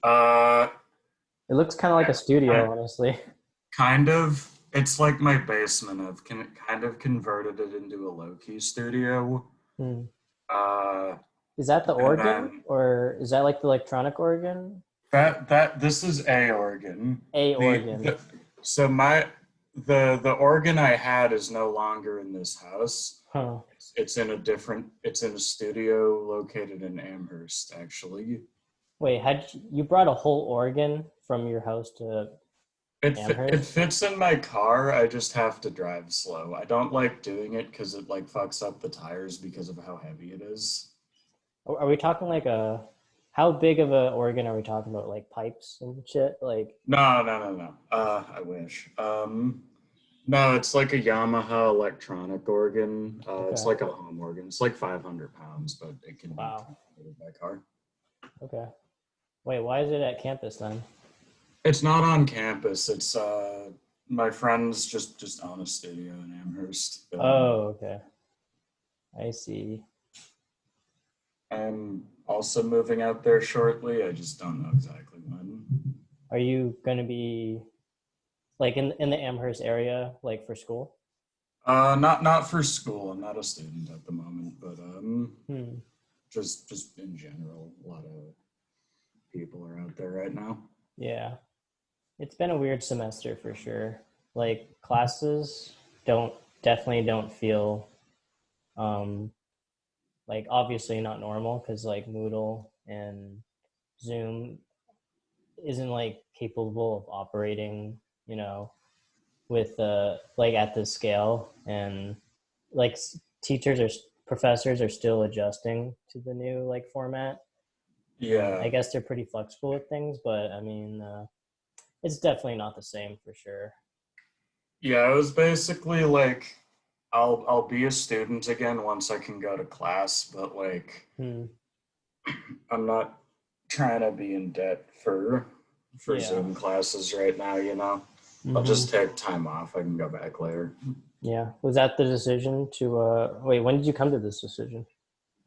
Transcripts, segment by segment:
Uh, It looks kind of like a I, studio, honestly. kind of. It's like my basement. I've kind of converted it into a low-key studio. Hmm. Uh, Is that the and organ, then or is that like the electronic organ? that this is a organ. A The organ. so my the organ I had is no longer in this house. Huh. It's in a different. It's in a studio located in Amherst, actually. Wait, you brought a whole organ from your house to It Amherst? fits in my car. I just have to drive slow. I don't like doing it because it like fucks up the tires because of how heavy it is. Are we talking like how big of a organ are we talking about? Like pipes and shit? Like, No, no, no, no. I wish. No, it's like a Yamaha electronic organ. It's okay. like a home organ. It's like 500 pounds, but it can be Wow. transported by car. Okay. Wait, why is it at campus then? It's not on campus. It's my friends just own a studio in Amherst. Oh, okay. I see. I'm also moving out there shortly. I just don't know exactly when. Are you gonna be like in the Amherst area, like for school? Not for school. I'm not a student at the moment, but Hmm. just in general, a lot of people are out there right now. Yeah. It's been a weird semester for sure. Like classes don't definitely don't feel um like obviously not normal because like Moodle and Zoom isn't like capable of operating, you know, with like at this scale, and like teachers or professors are still adjusting to the new like format, and I Yeah, guess they're pretty flexible with things, but I mean it's definitely not the same for sure. yeah. It was basically like I'll be a student again once I can go to class, but like Hmm. I'm not trying to be in debt for Yeah. Zoom classes right now. I'll Hmm. just take time off. I can go back later. Yeah, was that the decision to wait, when did you come to this decision?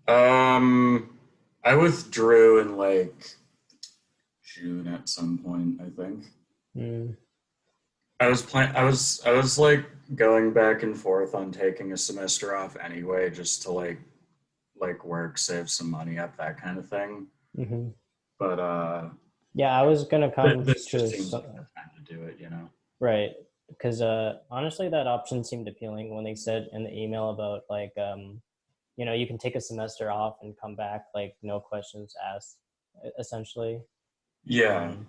Um, I withdrew in like June at some point, I think. Hmm. I was like going back and forth on taking a semester off anyway, just to like work, save some money up, that kind of thing. Hmm. But Yeah, I was gonna come this to just seems like the time to do it. right, because honestly that option seemed appealing when they said in the email about like you know, you can take a semester off and come back like no questions asked, essentially. Yeah, um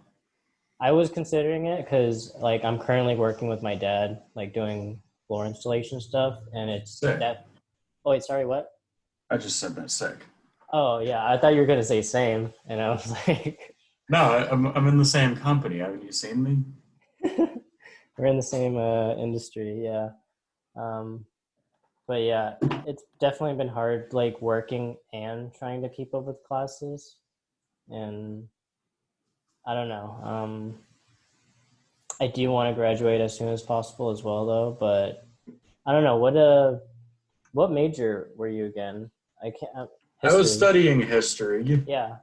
I was considering it because like I'm currently working with my dad like doing floor installation stuff, and it's sick. that. Oh wait, sorry, what? I just said that sick. Oh yeah, I thought you were gonna say same, and I was like No, I'm in the same company. Haven't you seen me? we're in the same industry, yeah. um but yeah, it's definitely been hard like working and trying to keep up with classes, and I don't know. I do want to graduate as soon as possible as well, though. But I don't know what major were you again? I can't. I was History. studying history. Yeah.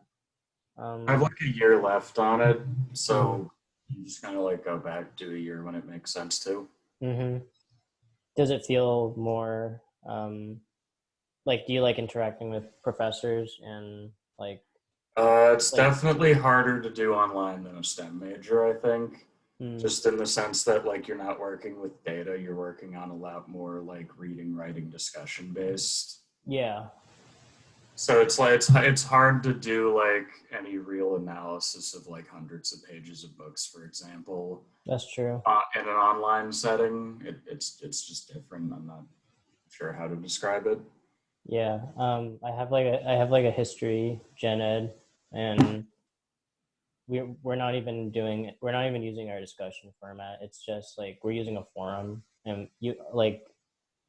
I have Um. like a year left on it, Mhm. so you just kind of like go back, do a year when it makes sense to. Mhm. Does it feel more like? Do you like interacting with professors and like It's like? definitely harder to do online than a STEM major, I think. Mm, Just in the sense that like you're not working with data, you're working on a lot more like reading, writing, discussion based. yeah, So it's like it's hard to do like any real analysis of like hundreds of pages of books, for example, that's true. in an online setting. It's just different. I'm not sure how to describe it. Yeah. I have like a history gen ed, and we're not even using our discussion format. It's just like we're using a forum, and you like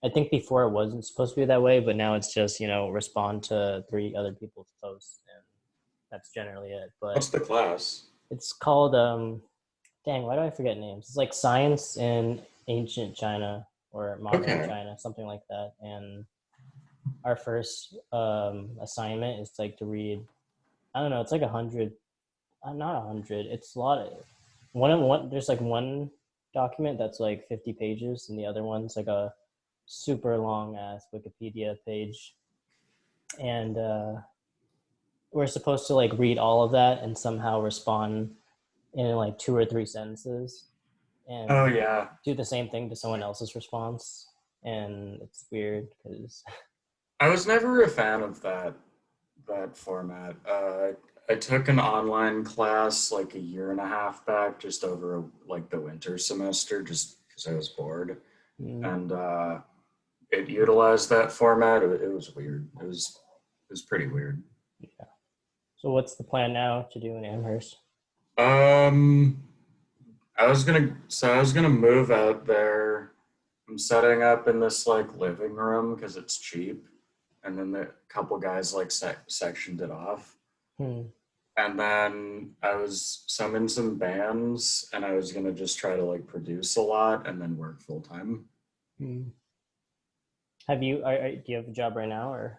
I think before it wasn't supposed to be that way, but now it's just, you know, respond to three other people's posts, and that's generally it. What's But the class? it's called dang, why do I forget names? It's like science in ancient China or modern Okay. China, something like that. And our first assignment is like to read, I don't know, it's like 100 not 100. It's a lot of one. There's like one document that's like 50 pages, and the other one's like a super long ass Wikipedia page, and we're supposed to like read all of that and somehow respond in like 2 or 3 sentences Oh and yeah. do the same thing to someone else's response. And it's weird because I was never a fan of that format. I took an online class like a year and a half back, just over like the winter semester, just because I was bored, mm, and it utilized that format. It was weird. It was pretty weird. yeah. So what's the plan now to do in Amherst? Um, I was gonna move out there. I'm setting up in this like living room because it's cheap, and then the couple guys like sectioned it off. Hmm. And then so I'm in some bands, and I was gonna just try to like produce a lot and then work full time. Hmm. Do you have a job right now or?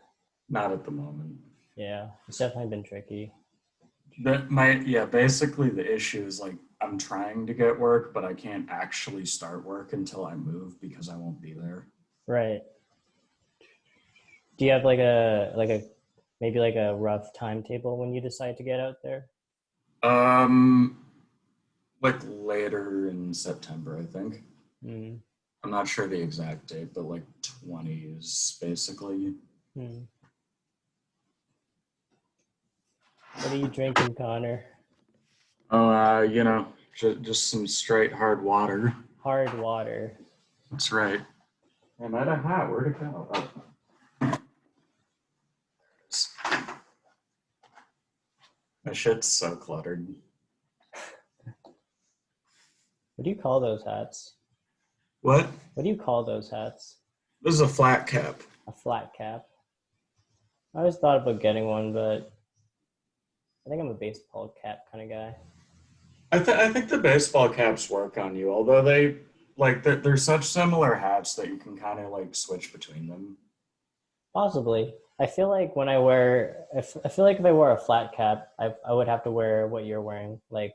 Not at the moment. Yeah, it's definitely been tricky. Basically the issue is like I'm trying to get work, but I can't actually start work until I move because I won't be there. Right. Do you have like a maybe like a rough timetable when you decide to get out there? Um, like later in September, I think. Hmm. I'm not sure the exact date, but like 20s basically. Hmm. What are you drinking, Connor? Oh, just some straight hard water. Hard water. That's right. Am I a hat? Where'd it go? Oh, my shit's so cluttered. What do you call those hats? What? What do you call those hats? This is a flat cap. A flat cap. I always thought about getting one, but I think I'm a baseball cap kind of guy. I think the baseball caps work on you, although they're such similar hats that you can kind of like switch between them. Possibly. I feel like when I wear, if I feel like if I wore a flat cap, I would have to wear what you're wearing, like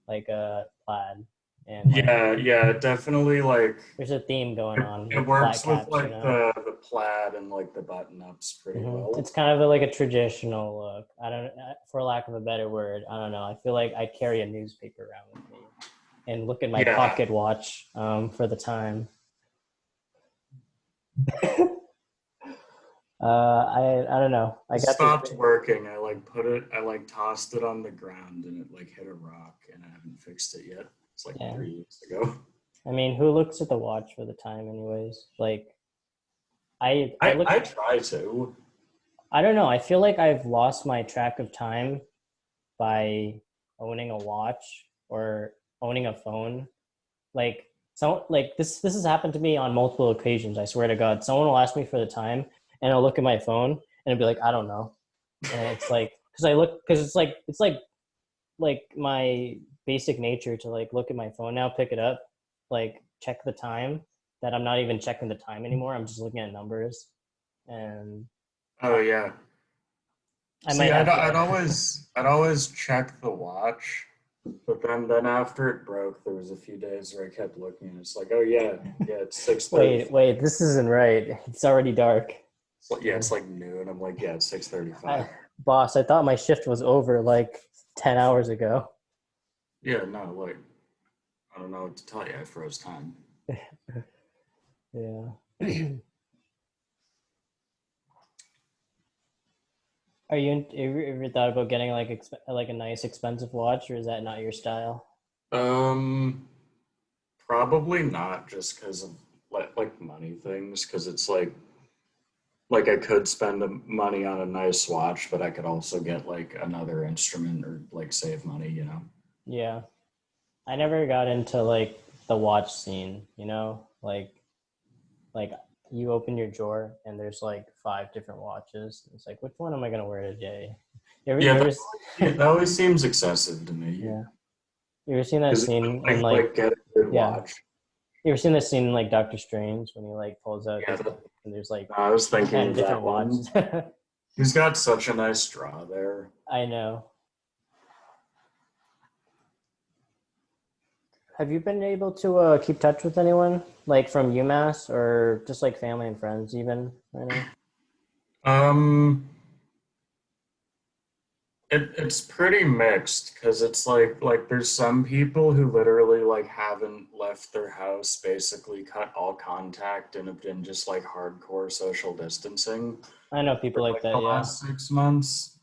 a plaid, and like Yeah, definitely like there's a theme going on it with flat works with caps, you like know. the plaid and like the button ups pretty It's well. kind of like a traditional look. I don't, for lack of a better word, I don't know. I feel like I carry a newspaper around with me and look at my Yeah. pocket watch for the time. I don't know. I It got this. stopped working. I like tossed it on the ground and it like hit a rock and I haven't fixed it yet. It's like Yeah. 3 years ago. I mean, who looks at the watch for the time, anyways? Like, I look. I try to. I don't know. I feel like I've lost my track of time by owning a watch or owning a phone. Like, like this has happened to me on multiple occasions. I swear to God, someone will ask me for the time, and I'll look at my phone and it'll be like, I don't know, and it's like because it's like my basic nature to like look at my phone now, pick it up, like check the time. That I'm not even checking the time anymore. I'm just looking at numbers, and Oh yeah. I See, might have to. I'd always check the watch, but then after it broke, there was a few days where I kept looking and it's like, oh yeah, it's 6:30. Wait, this isn't right. It's already dark. Yeah, it's like noon. I'm like, yeah, it's 6:35. Boss, I thought my shift was over like 10 hours ago. Yeah, no, like I don't know what to tell you. I froze time. Yeah. Have you ever thought about getting like like a nice expensive watch, or is that not your style? Um, Probably not just because of like money things. Because it's like I could spend the money on a nice watch, but I could also get like another instrument or like save money. You know? Yeah. I never got into like the watch scene, you know? Like you open your drawer and there's like 5 different watches. It's like which one am I gonna wear today? Yeah, You ever that always seems excessive to me. yeah. You ever seen that Because scene in like get a good yeah. watch. You ever seen that scene in like Doctor Strange when he like pulls out Yeah, his and there's like I was thinking 10 of different that watches? one. He's got such a nice draw there. I know. Have you been able to keep touch with anyone like from UMass or just like family and friends even right now? Um, it's pretty mixed because it's like there's some people who literally like haven't left their house, basically cut all contact and have been just like hardcore social distancing I know people for like like the that, yeah. last 6 months.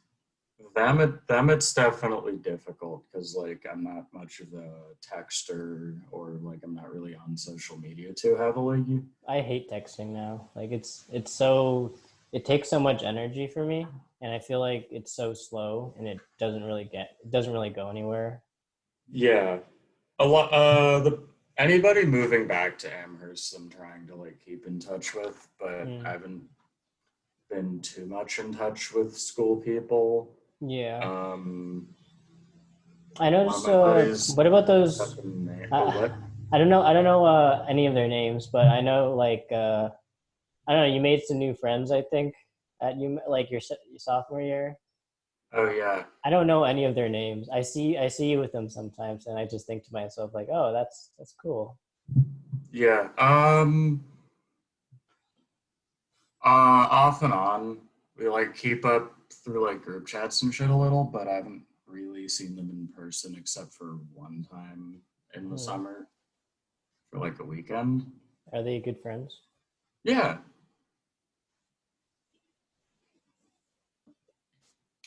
Them it's definitely difficult because like I'm not much of a texter or like I'm not really on social media too heavily. I hate texting now. Like it's so it takes so much energy for me and I feel like it's so slow and it doesn't really go anywhere. Yeah, a lot. The anybody moving back to Amherst, I'm trying to like keep in touch with, but I Mm. haven't been too much in touch with school people. Yeah. Um, I one of noticed my buddies what about up those in oh uh, what? I don't know any of their names, but I know like I don't know, you made some new friends I think at you like your sophomore year. Oh yeah, I don't know any of their names. I see you with them sometimes, and I just think to myself like, oh, that's cool. yeah. Off and on, we like keep up through like group chats and shit a little, but I haven't really seen them in person except for one time in the Hmm. summer for like a weekend. Are they good friends? Yeah,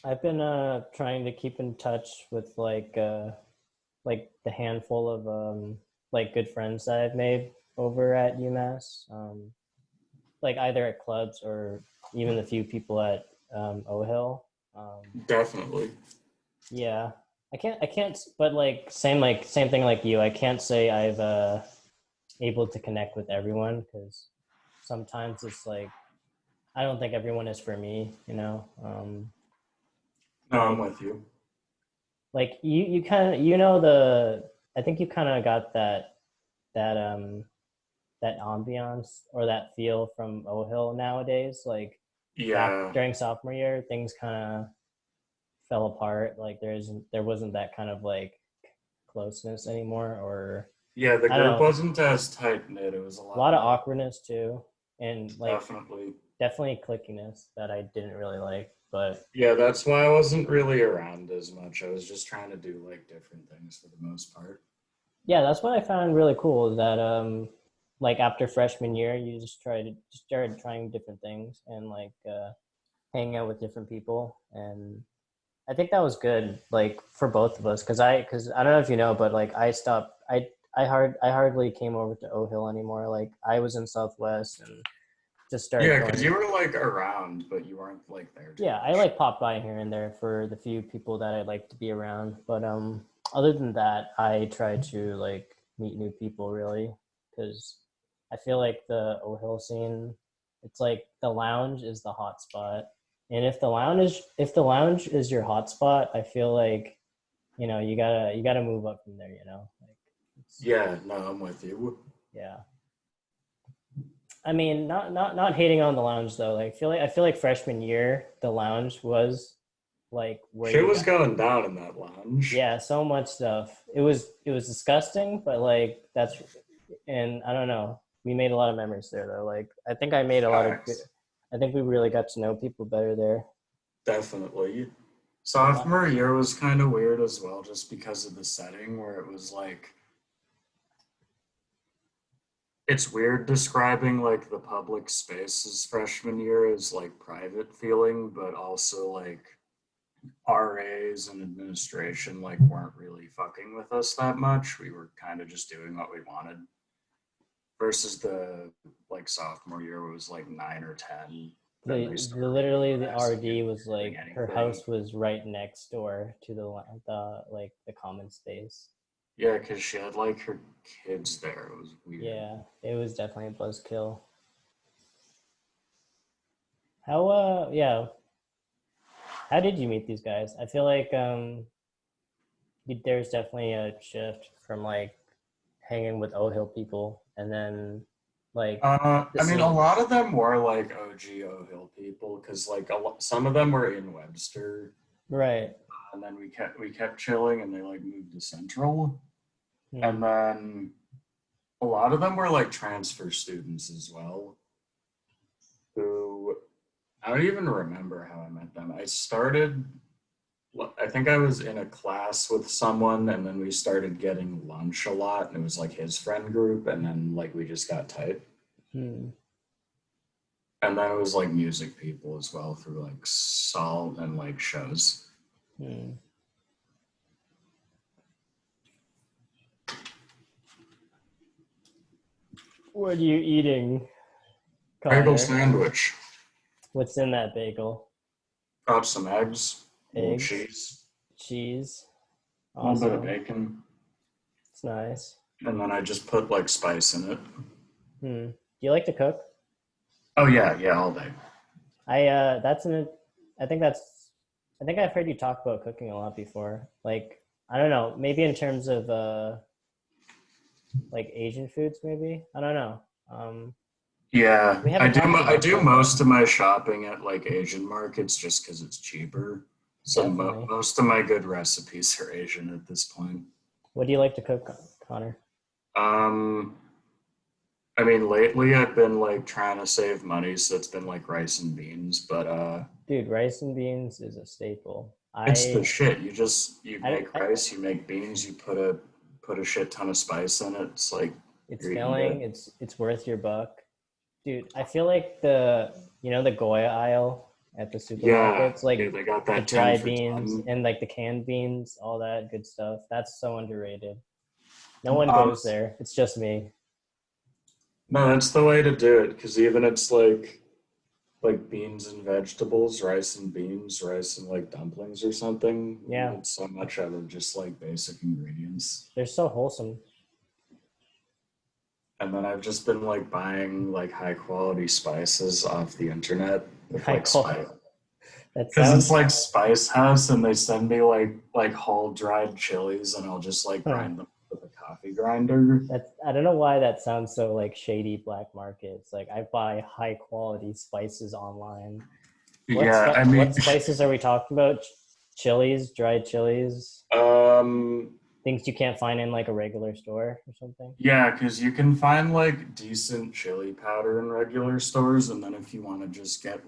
I've been trying to keep in touch with like the handful of like good friends that I've made over at UMass. Like either at clubs or even the few people at O-Hill. definitely. Yeah, I can't, but like same thing like you. I can't say I've able to connect with everyone because sometimes it's like I don't think everyone is for me, you know. No, I'm Like with you. you kind of you know the I think you kind of got that that ambiance or that feel from O Hill nowadays. Like back Yeah, during sophomore year, things kind of fell apart. Like there wasn't that kind of like closeness anymore, or yeah. The I don't group know, wasn't as tight knit. It was a a lot lot of more awkwardness too, and like definitely. definitely clickiness that I didn't really like. But Yeah, that's why I wasn't really around as much. I was just trying to do like different things for the most part. yeah, that's what I found really cool is that like after freshman year, you just started trying different things and like hanging out with different people, and I think that was good, like for both of us, because I don't know if you know, but like I stopped, I hardly came over to O Hill anymore. Like I was in Southwest and just started Yeah, because going. you were like around, but you weren't like there too Yeah, I much. like pop by here and there for the few people that I like to be around, but other than that, I try to like meet new people really, because I feel like the O Hill scene, it's like the lounge is the hot spot, and if the lounge is your hot spot, I feel like you gotta move up from there. You know, like it's Yeah, no, I'm with you. yeah. I mean, not hating on the lounge though. Like I feel like freshman year the lounge was like where Shit you was got going down in that lounge. yeah so much stuff. It was disgusting, but like that's and I don't know. We made a lot of memories there though. Like I think I made a lot of good. Facts. I think we really got to know people better there. Definitely. A lot. Sophomore year was kind of weird as well, just because of the setting where it was like, it's weird describing like the public spaces freshman year as like private feeling, but also like RAs and administration like weren't really fucking with us that much. We were kind of just doing what we wanted versus the like sophomore year where it was like 9 or 10. Then they started Literally the harassing RD anyone was for doing like her anything. house was right next door to the like the common space. Yeah, because she had like her kids there. It was weird. Yeah, it was definitely a buzzkill. How yeah, how did you meet these guys? I feel like there's definitely a shift from like hanging with O Hill people and then like the I mean, a scene. lot of them were like OGO Hill people because like some of them were in Webster, Right. and then we kept chilling, and they like moved to Central. And Hmm. then a lot of them were like transfer students as well, who I don't even remember how I met them. I think I was in a class with someone, and then we started getting lunch a lot, and it was like his friend group, and then like we just got tight. Hmm. And then it was like music people as well through like Salt and like shows. Hmm. What are you eating, Bagel Connor? sandwich. What's in that bagel? Got some eggs, a little Eggs, cheese, cheese. a little bit of Awesome. bacon, It's nice. and then I just put like spice in it. Hmm. Do you like to cook? Oh yeah, yeah, all day. That's an I think that's I think I've heard you talk about cooking a lot before. Like, I don't know, maybe in terms of like Asian foods, maybe. I don't know. Yeah, We haven't talked I enough do about that. most of my shopping at like Asian markets just because it's cheaper. So Definitely. most of my good recipes are Asian at this point. What do you like to cook, Connor? Um, I mean, lately I've been like trying to save money, so it's been like rice and beans. But Dude, rice and beans is a staple. it's the shit. You I, make I rice, you make beans, you put a shit ton of spice in it. It's like it's you're eating good. filling. It's worth your buck, dude. I feel like the Goya aisle at the Yeah, supermarkets, yeah, like they got the that 10 dry for beans 10. and like the canned beans, all that good stuff. That's so underrated. No one goes Honest, there. It's just me. no, that's the way to do it because even it's like beans and vegetables, rice and beans, rice and like dumplings or something. You Yeah, need so much out of just like basic ingredients. they're so wholesome. And then I've just been like buying like high quality spices off the internet with High like quality. spice That because it's sounds. like Spice House and they send me like whole dried chilies and I'll just like Huh. grind them with a coffee grinder. That's I don't know why that sounds so like shady black market. It's like I buy high quality spices online. Yeah, I What mean, spices are we talking about? Chilies, dried chilies, um, things you can't find in like a regular store or something. yeah, because you can find like decent chili powder in regular stores, and then if you want to just get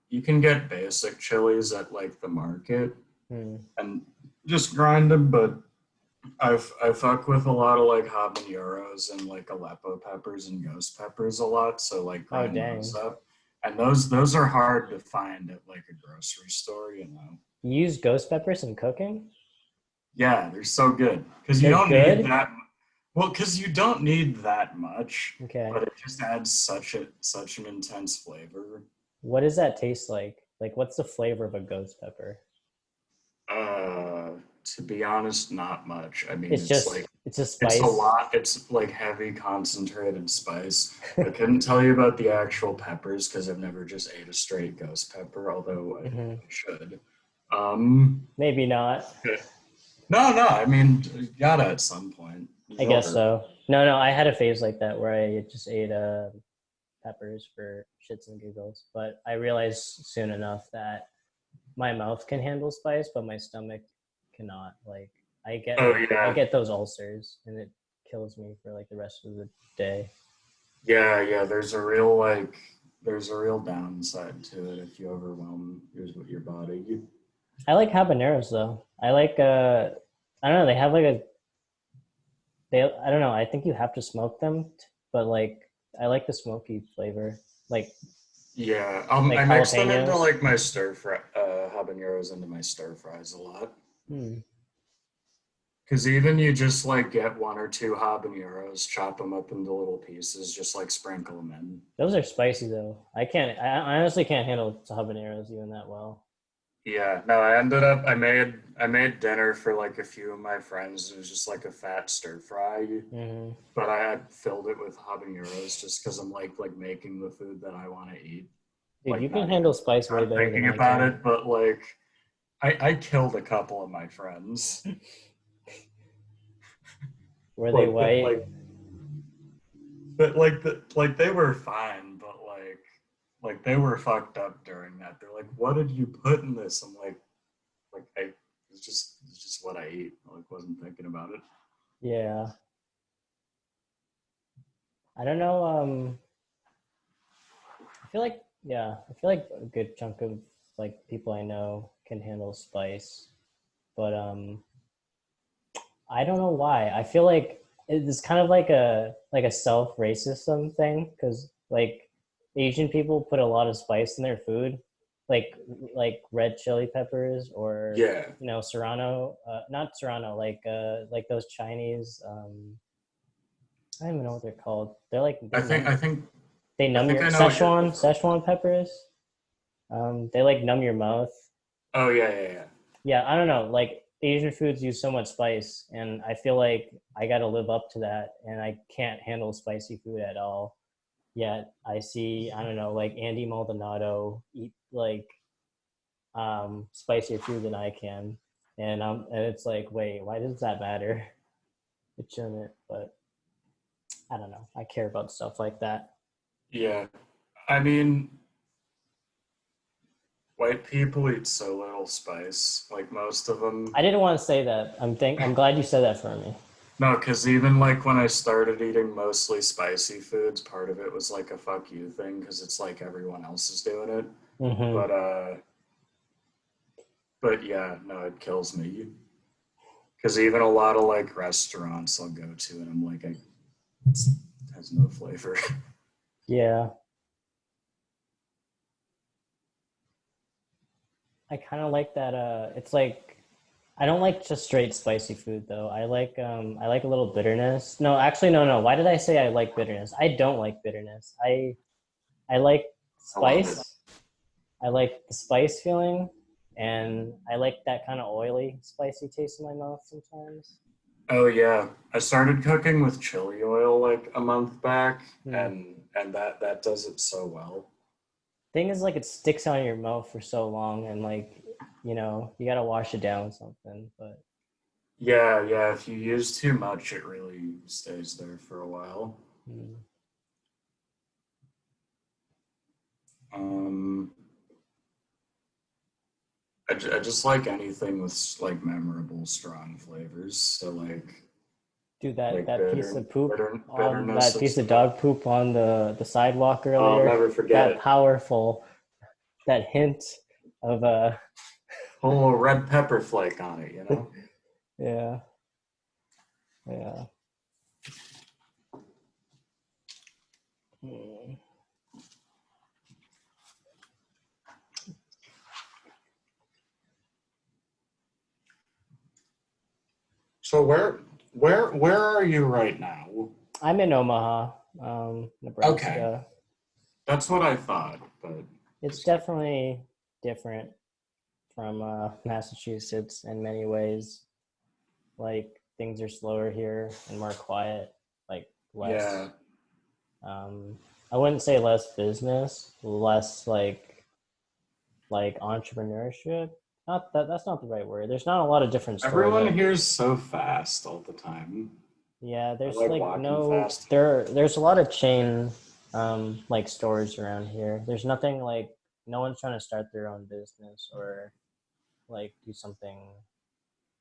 you can get basic chilies at like the market Hmm. and just grind them. But I fuck with a lot of like habaneros and like Aleppo peppers and ghost peppers a lot, so like Oh grind those dang! up. And those are hard to find at like a grocery store, you know. You use ghost peppers in cooking? Yeah, they're so good because you They're don't need good. that. Well, because you don't need that much, Okay. but it just adds such an intense flavor. What does that taste like? Like, what's the flavor of a ghost pepper? Uh, to be honest, not much. I mean, It's a it's a spice. lot. It's like heavy concentrated spice. I couldn't tell you about the actual peppers because I've never just ate a straight ghost pepper, although I Hmm. should. Um, Maybe not. no, no. I mean, you gotta at some point. I It'll guess hurt. so. No, no, I had a phase like that where I just ate peppers for shits and giggles, but I realized soon enough that my mouth can handle spice, but my stomach cannot. Like Oh I yeah, get those ulcers, and it kills me for like the rest of the day. yeah, yeah. There's a real downside to it if you overwhelm your body. I like habaneros though. I like I don't know. They have like a they. I don't know. I think you have to smoke them, but like I like the smoky flavor, like Yeah, like I mix them into jalapenos. like my stir fry habaneros into my stir fries a lot. Hmm. Because even you just like get one or two habaneros, chop them up into little pieces, just like sprinkle them in. Those are spicy though. I can't. I honestly can't handle habaneros even that well. Yeah, no, I made dinner for like a few of my friends. It was just like a fat stir fry, Hmm. but I had filled it with habaneros just because I'm like making the food that I want to eat, Dude, you like can handle spice way not better than thinking I about can. it, but like I killed a couple of my friends. Were they Like white? like they were fine, but like they were fucked up during that. They're like, "What did you put in this?" I'm like I it's just what I eat. I like wasn't thinking about it. Yeah. I don't know. I feel like, yeah, I feel like a good chunk of like people I know can handle spice, but I don't know why. I feel like it's kind of like a self racism thing because like Asian people put a lot of spice in their food, like like red chili peppers or Yeah, serrano, not serrano, like those Chinese. I don't even know what they're called. They're like I think I think they I numb think your I know what you're referring to. Szechuan peppers. They like numb your mouth. Oh yeah, yeah, yeah. Yeah, I don't know. Like Asian foods use so much spice, and I feel like I got to live up to that, and I can't handle spicy food at all. Yet I see, I don't know, like Andy Maldonado eat like spicier food than I can, and it's like, wait, why does that matter? It shouldn't, but I don't know. I care about stuff like that. Yeah. I mean, white people eat so little spice. Like most of them. I didn't want to say that. I'm glad you said that for me. No, because even like when I started eating mostly spicy foods, part of it was like a fuck you thing because it's like everyone else is doing it. Hmm. But uh, but yeah, no, it kills me. Because even a lot of like restaurants I'll go to, and I'm like, it has no flavor. Yeah, I kind of like that. It's like I don't like just straight spicy food though. I like a little bitterness. No, actually, no. Why did I say I like bitterness? I don't like bitterness. I like I love it. spice. I like the spice feeling, and I like that kind of oily, spicy taste in my mouth sometimes. Oh yeah, I started cooking with chili oil like a month back, Hmm. and that does it so well. Thing is, like, it sticks on your mouth for so long, and like, you gotta wash it down with something. But Yeah, yeah. If you use too much, it really stays there for a while. hmm. Um, I just like anything with like memorable, strong flavors. So Dude, that piece of poop on bitterness that and piece of stuff. dog poop on the sidewalk I'll earlier, never forget that it. powerful, that hint of Put a little red pepper flake on it, you know? yeah, yeah. Hmm. So where are you right now? I'm in Omaha, Okay, Nebraska. that's what I thought, but It's just kidding. definitely different from Massachusetts in many ways. Like things are slower here and more quiet, like Yeah, less. Um, I wouldn't say less business, less like entrepreneurship. Not that that's not the right word. There's not a lot of different stores. everyone here is so fast all the time. Yeah, I there's like like walking no fast. there's a lot of chain like stores around here. There's nothing like no one's trying to start their own business or like do something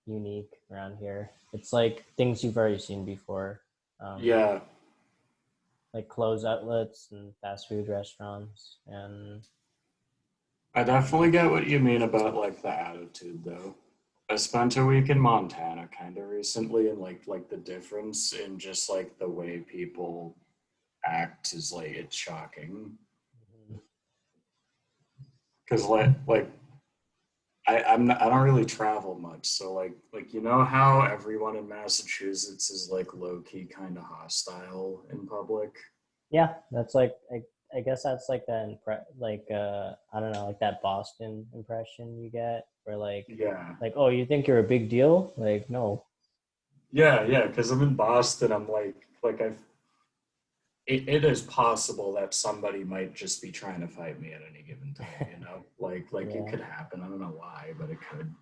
unique around here. It's like things you've already seen before. Um, Yeah, like clothes outlets and fast food restaurants and I definitely get what you mean about like the attitude though. I spent a week in Montana kind of recently, and like the difference in just like the way people act is like it's shocking. Because I don't really travel much, so like you know how everyone in Massachusetts is like low key kind of hostile in public. yeah, that's like I guess that's like that like I don't know, like that Boston impression you get where Yeah, like oh, you think you're a big deal? Like no. yeah, yeah. Because I'm in Boston, I'm like I it is possible that somebody might just be trying to fight me at any given time. You know, like it Yeah. could happen. I don't know why, but it could.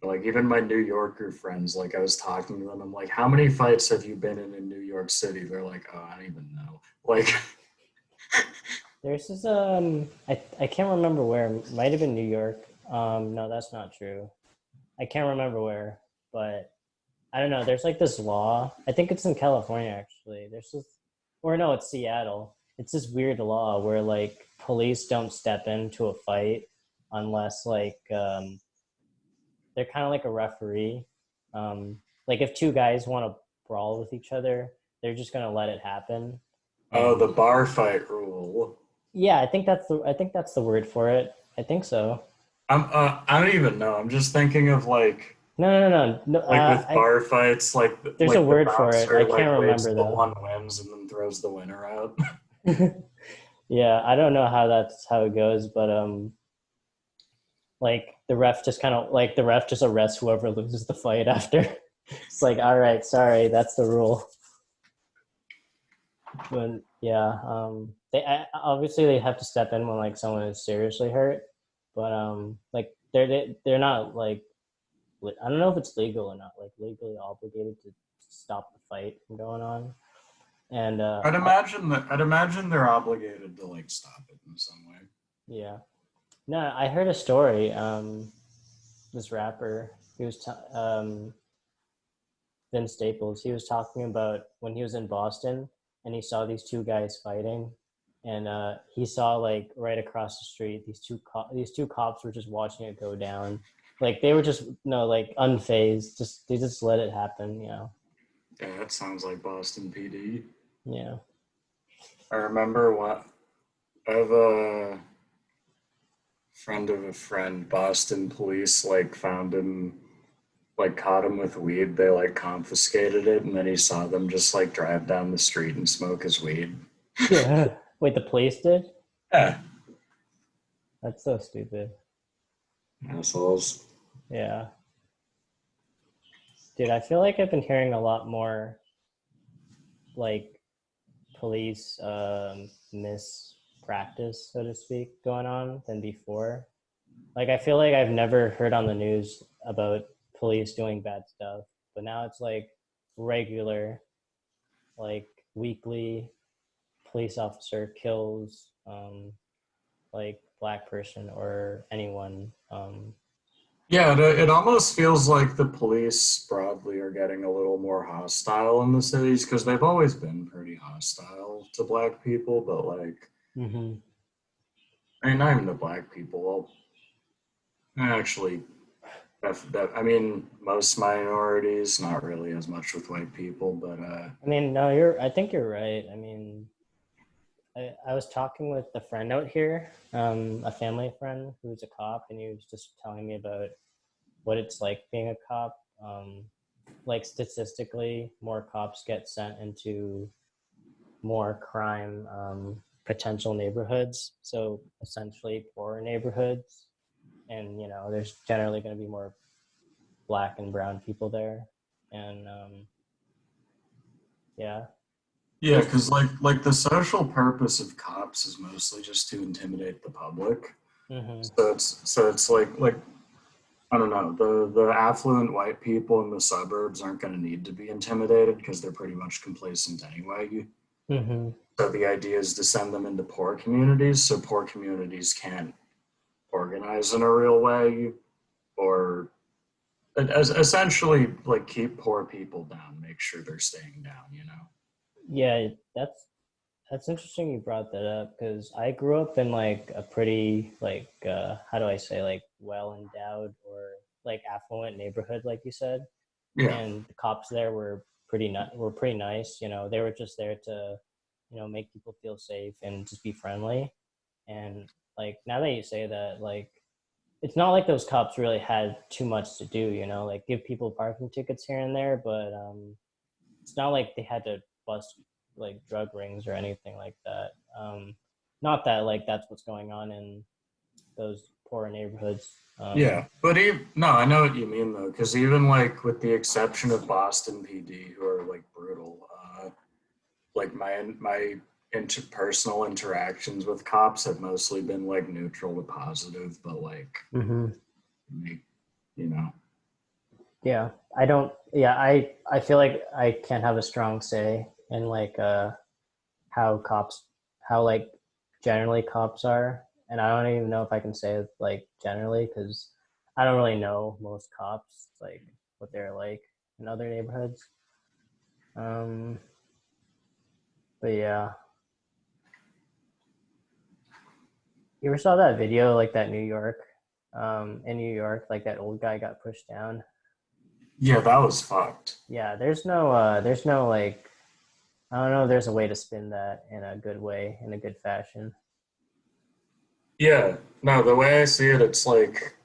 Like even my New Yorker friends, like I was talking to them, I'm like, how many fights have you been in New York City? They're like, oh, I don't even know. Like, There's this I can't remember where. It might have been New York. No, that's not true. I can't remember where, but I don't know. There's like this law. I think it's in California actually. There's this, or no, it's Seattle. It's this weird law where like police don't step into a fight unless like they're kind of like a referee. Like if two guys want to brawl with each other, they're just gonna let it happen. Oh, And the bar fight rule. yeah, I think that's the word for it. I think so. I don't even know. I'm just thinking of No. like with I bar fights, There's a like the word for it. I bouncer like can't waves remember the though. one wins and then throws the winner out. Yeah, I don't know how it goes, but like the ref just arrests whoever loses the fight after. It's like, all right, sorry, that's the rule. But yeah, obviously they have to step in when like someone is seriously hurt, but like they're not like, I don't know if it's legal or not, like legally obligated to stop the fight from going on. And I'd imagine they're obligated to like stop it in some way. yeah, no, I heard a story. This rapper, Vince Staples. He was talking about when he was in Boston and he saw these two guys fighting, and he saw like right across the street these two cops were just watching it go down. Like they were just no like unfazed, just they just let it happen. Yeah, that sounds like Boston PD. Yeah. I remember what I have a friend of a friend, Boston police like found him like caught him with weed. They like confiscated it and then he saw them just like drive down the street and smoke his weed. Yeah. Wait, the police did? Yeah. That's so stupid. Assholes. Yeah. Dude, I feel like I've been hearing a lot more like police mispractice, so to speak, going on than before. Like I feel like I've never heard on the news about police doing bad stuff, but now it's like regular, like weekly police officer kills like black person or anyone. Yeah, it almost feels like the police broadly are getting a little more hostile in the cities because they've always been pretty hostile to black people, but like, Mm-hmm. I mean, not even to black people. Well, actually, I mean, most minorities, not really as much with white people, but I mean, no, I think you're right. I mean, I was talking with a friend out here, a family friend who's a cop, and he was just telling me about what it's like being a cop. Like statistically, more cops get sent into more crime potential neighborhoods. So essentially, poorer neighborhoods, and there's generally going to be more black and brown people there, and yeah, yeah, there's. because like the social purpose of cops is mostly just to intimidate the public. Mm-hmm, So it's like I don't know, the affluent white people in the suburbs aren't going to need to be intimidated because they're pretty much complacent anyway. mm-hmm. So the idea is to send them into poor communities so poor communities can't organize in a real way or as essentially like keep poor people down, make sure they're staying down. Yeah, that's interesting you brought that up because I grew up in like a pretty like how do I say, like well endowed or like affluent neighborhood, like you said, Yeah. and the cops there were pretty nice. They were just there to make people feel safe and just be friendly. And like now that you say that, like it's not like those cops really had too much to do. Like give people parking tickets here and there, but it's not like they had to bust like drug rings or anything like that. Not that like that's what's going on in those poor neighborhoods. Yeah, but even, no, I know what you mean though, because even like with the exception of Boston PD, who are like brutal, like my interpersonal interactions with cops have mostly been like neutral to positive, but like Mm-hmm. make you know, Yeah, I don't. Yeah, I feel like I can't have a strong say in like how cops, how like generally cops are, and I don't even know if I can say like generally because I don't really know most cops, like what they're like in other neighborhoods. Um, but yeah, you ever saw that video like that in New York, like that old guy got pushed down? Yeah, that was fucked. Yeah, there's no like, I don't know if there's a way to spin that in a good way, in a good fashion. Yeah, no, the way I see it, it's like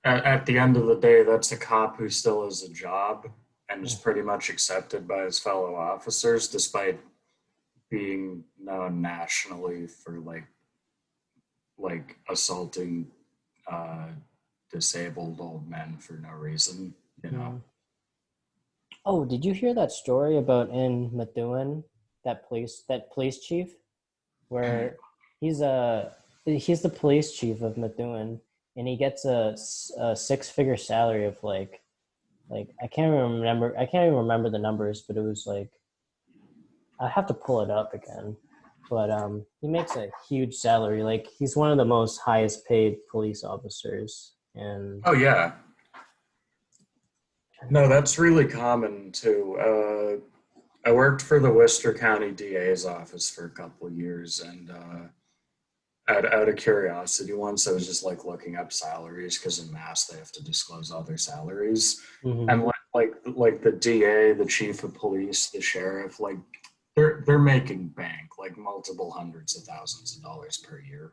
at the end of the day, that's a cop who still has a job and is pretty much accepted by his fellow officers, despite being known nationally for like assaulting uh, disabled old men for no reason. You know. Mm-hmm. Oh, did you hear that story about in Methuen, that police chief, where he's a he's the police chief of Methuen, and he gets a six-figure salary of like I can't even remember the numbers, but it was like I have to pull it up again. But he makes a huge salary. Like he's one of the most highest paid police officers, and Oh yeah, no, that's really common too. I worked for the Worcester County DA's office for a couple of years, and out of curiosity, once I was just like looking up salaries because in mass they have to disclose all their salaries, mm-hmm. and like the DA, the chief of police, the sheriff, like they're making bank, like multiple hundreds of thousands of dollars per year.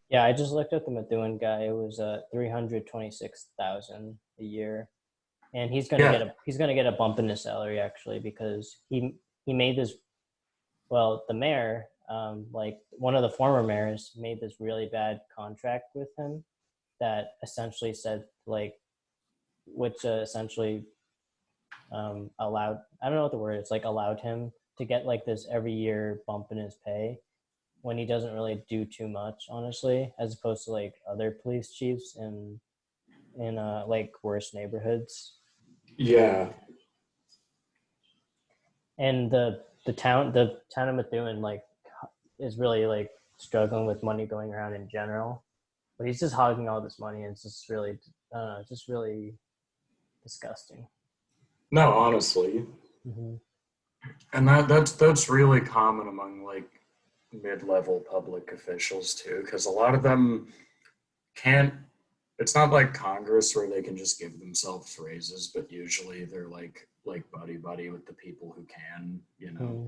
Yeah, I just looked at the Methuen guy. It was 326,000 a year, and Yeah, he's gonna get a bump in his salary actually because he made this. Well, the mayor, like one of the former mayors, made this really bad contract with him that essentially said like, which essentially allowed, I don't know what the word is, like allowed him to get like this every year bump in his pay when he doesn't really do too much, honestly, as opposed to like other police chiefs in like worse neighborhoods. yeah. And the town of Methuen like is really like struggling with money going around in general. But he's just hogging all this money, and it's just really, I don't know, it's just really disgusting. No, honestly, Mm-hmm. and that's really common among like mid-level public officials too, because a lot of them can't. It's not like Congress where they can just give themselves raises, but usually they're like buddy buddy with the people who can, you know, Mm-hmm.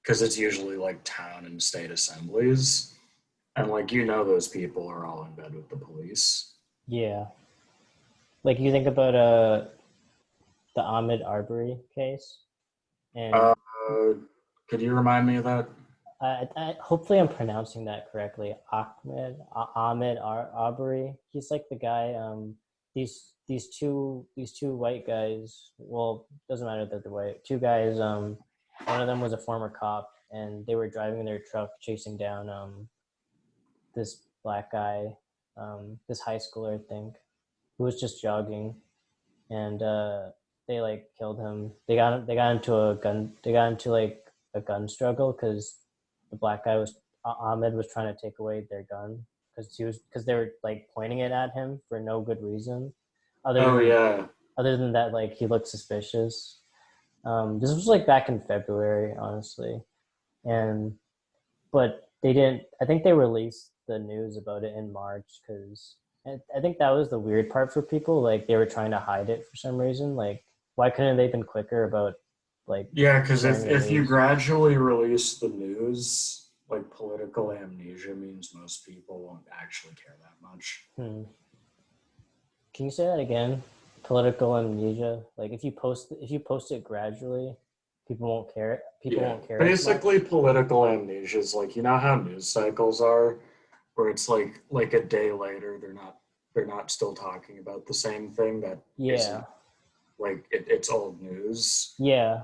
because it's usually like town and state assemblies, and like those people are all in bed with the police. Yeah, like you think about the Ahmed Arbery case, and Uh, could you remind me of that? hopefully I'm pronouncing that correctly. Ahmed Arbery. He's like the guy. These two white guys. Well, doesn't matter that they're white. Two guys. One of them was a former cop, and they were driving their truck chasing down this black guy, this high schooler, I think, who was just jogging, and they like killed him. They got into a gun. They got into like a gun struggle because the black guy was Ahmed was trying to take away their gun because they were like pointing it at him for no good reason, other Oh than yeah, that like he looked suspicious. This was like back in February, honestly, and but they didn't. I think they released the news about it in March because I think that was the weird part for people. Like they were trying to hide it for some reason. Like why couldn't they been quicker about like yeah. Because sharing the if you news? gradually release the news, like political amnesia means most people won't actually care that much. Hmm. Can you say that again? Political amnesia. Like if you post it gradually, people won't care. People Yeah, won't care as basically much. political amnesia is like how news cycles are, where it's like a day later they're not still talking about the same thing that isn't Yeah. like it's old news. Yeah.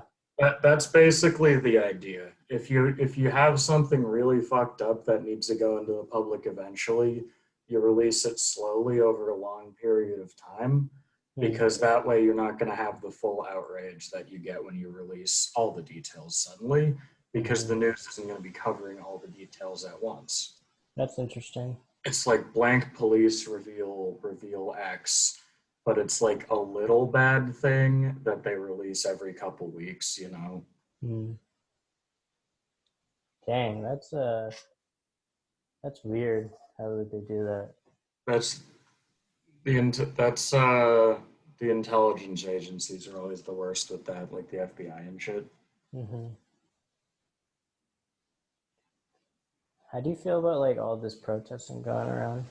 That's basically the idea. If you have something really fucked up that needs to go into the public eventually, you release it slowly over a long period of time Hmm. because that way you're not going to have the full outrage that you get when you release all the details suddenly because Hmm. the news isn't going to be covering all the details at once. That's interesting. it's like blank police reveal X, but it's like a little bad thing that they release every couple weeks, you know. Mm. Dang, that's weird. How would they do that? That's that's the intelligence agencies are always the worst with that, like the FBI and shit. Hmm. How do you feel about like all this protesting going around?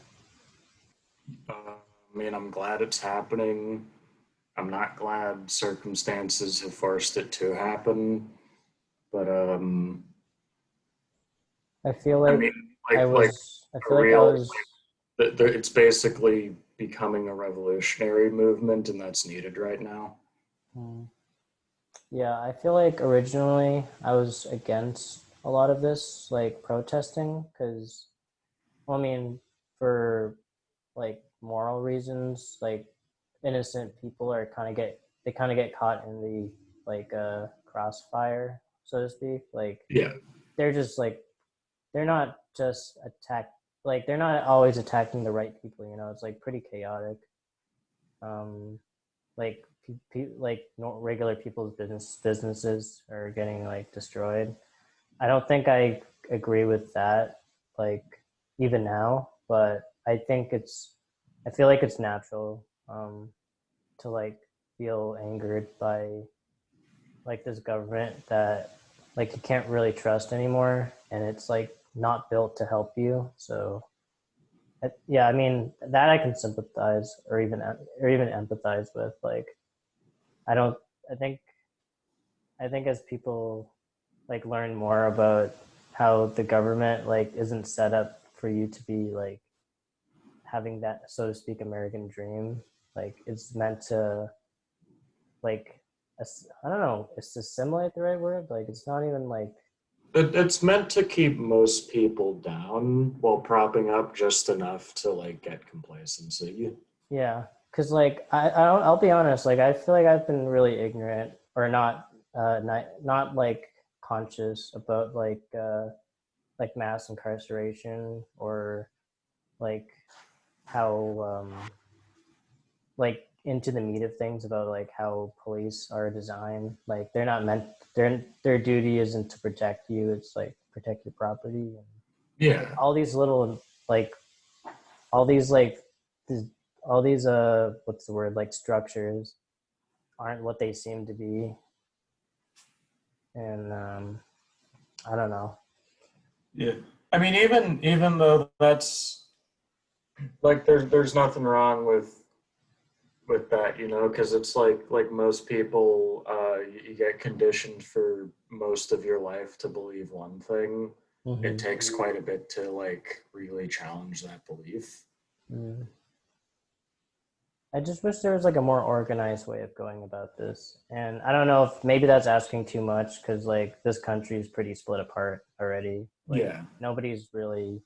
I mean, I'm glad it's happening. I'm not glad circumstances have forced it to happen, but I feel I mean, like like I a feel like I real, was, it's basically becoming a revolutionary movement, and that's needed right now. mm, yeah, I feel like originally I was against a lot of this, like protesting, because, well, I mean, for like moral reasons, like innocent people are they kind of get caught in the like crossfire, so to speak. Like Yeah, they're just like they're not just attack like they're not always attacking the right people. You know, it's like pretty chaotic. Um, like like regular people's businesses are getting like destroyed. I don't think I agree with that. Like even now, but I feel like it's natural to like feel angered by like this government that like you can't really trust anymore, and it's like not built to help you. So yeah, I mean that I can sympathize or even empathize with. Like I don't. I think as people like learn more about how the government like isn't set up for you to be like having that, so to speak, American dream. Like it's meant to like I don't know, is assimilate the right word? Like it's not even like it's meant to keep most people down while propping up just enough to like get complacency. yeah, because like I'll be honest, like I feel like I've been really ignorant or not like conscious about like mass incarceration or like how like into the meat of things about like how police are designed. Like they're not meant their duty isn't to protect you, it's like protect your property and like Yeah, all these little like all these like these, all these what's the word, like structures aren't what they seem to be. And I don't know. yeah. I mean, even though that's like there's nothing wrong with that, you know, because it's like most people, you get conditioned for most of your life to believe one thing. It Mm-hmm. takes quite a bit to like really challenge that belief. Mm. I just wish there was like a more organized way of going about this. And I don't know if maybe that's asking too much because like this country is pretty split apart already. Like Yeah. nobody's really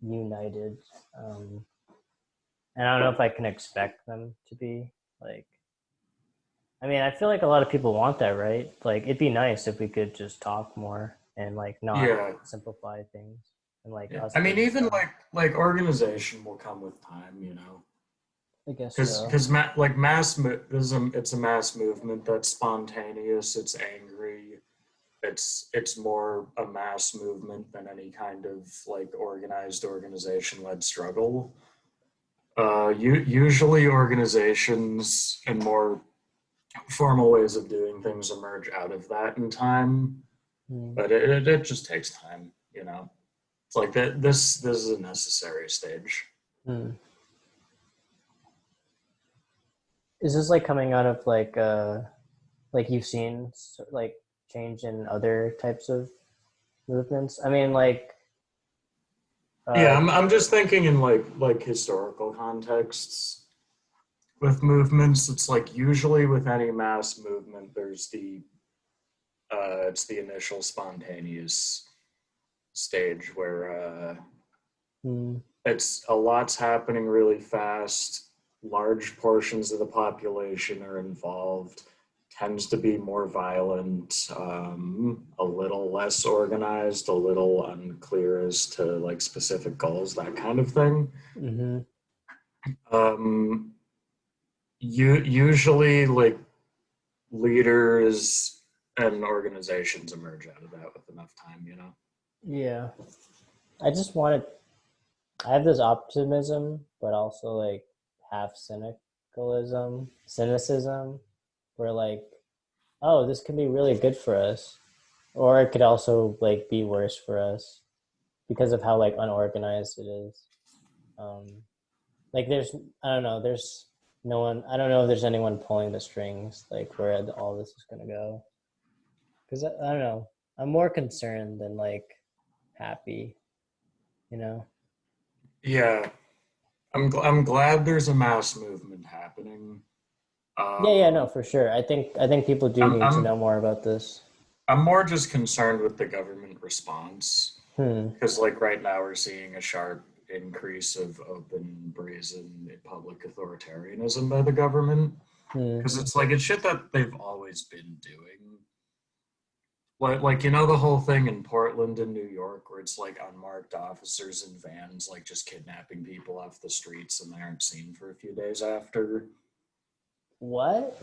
united. Um, and I don't know if I can expect them to be like. I mean, I feel like a lot of people want that, right? Like it'd be nice if we could just talk more and like not Yeah. simplify things and like Yeah. us I mean, being even dumb. like organization will come with time, you know, I guess because so. like it's a mass movement that's spontaneous. It's angry. It's more a mass movement than any kind of like organized organization led struggle. Usually organizations and more formal ways of doing things emerge out of that in time, Mm. but it just takes time, you know. It's like that. This is a necessary stage. Mm. Is this like coming out of like you've seen like change in other types of movements? I mean, like, Yeah, uh, I'm just thinking in like historical contexts with movements. It's like usually with any mass movement, there's the it's the initial spontaneous stage where mm, it's a lot's happening really fast. Large portions of the population are involved. tends to be more violent, a little less organized, a little unclear as to like specific goals, that kind of thing. Mm-hmm. Um, usually, like leaders and organizations emerge out of that with enough time, you know? Yeah. I just wanted, I have this optimism, but also like half cynicism, where like, oh, this could be really good for us. Or it could also like be worse for us because of how like unorganized it is. Um, like there's, I don't know, there's no one, I don't know if there's anyone pulling the strings, like where all this is going to go. Because I don't know, I'm more concerned than like happy, you know? Yeah, I'm glad there's a mass movement happening. Yeah, no, Um, for sure. I think people do I'm need to I'm know more about this. I'm more just concerned with the government response Hmm. because, like, right now we're seeing a sharp increase of open, brazen, public authoritarianism by the government. Hmm. Because it's like it's shit that they've always been doing. Like you know the whole thing in Portland and New York where it's like unmarked officers in vans like just kidnapping people off the streets and they aren't seen for a few days after. What?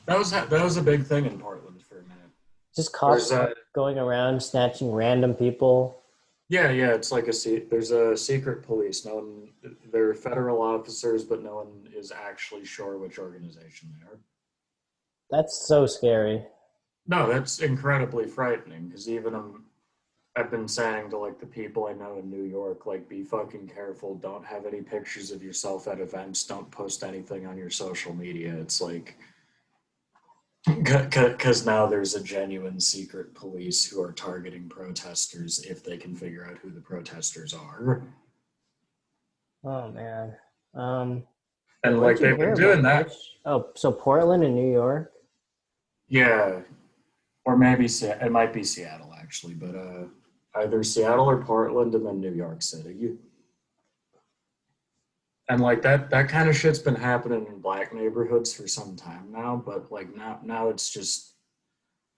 That was a big thing in Portland for a minute. Just There's cops a going around snatching random people. Yeah, it's like there's a secret police. No one they're federal officers, but no one is actually sure which organization they are. That's so scary. No, that's incredibly frightening because even I've been saying to like the people I know in New York, like be fucking careful. Don't have any pictures of yourself at events. Don't post anything on your social media. It's like because now there's a genuine secret police who are targeting protesters if they can figure out who the protesters are. Oh man. Wait, And where'd like you they've hear been about doing that? that. Which? Oh, so Portland and New York. Yeah, or maybe it might be Seattle actually, but either Seattle or Portland, and then New York City. And like that kind of shit's been happening in black neighborhoods for some time now, but like now it's just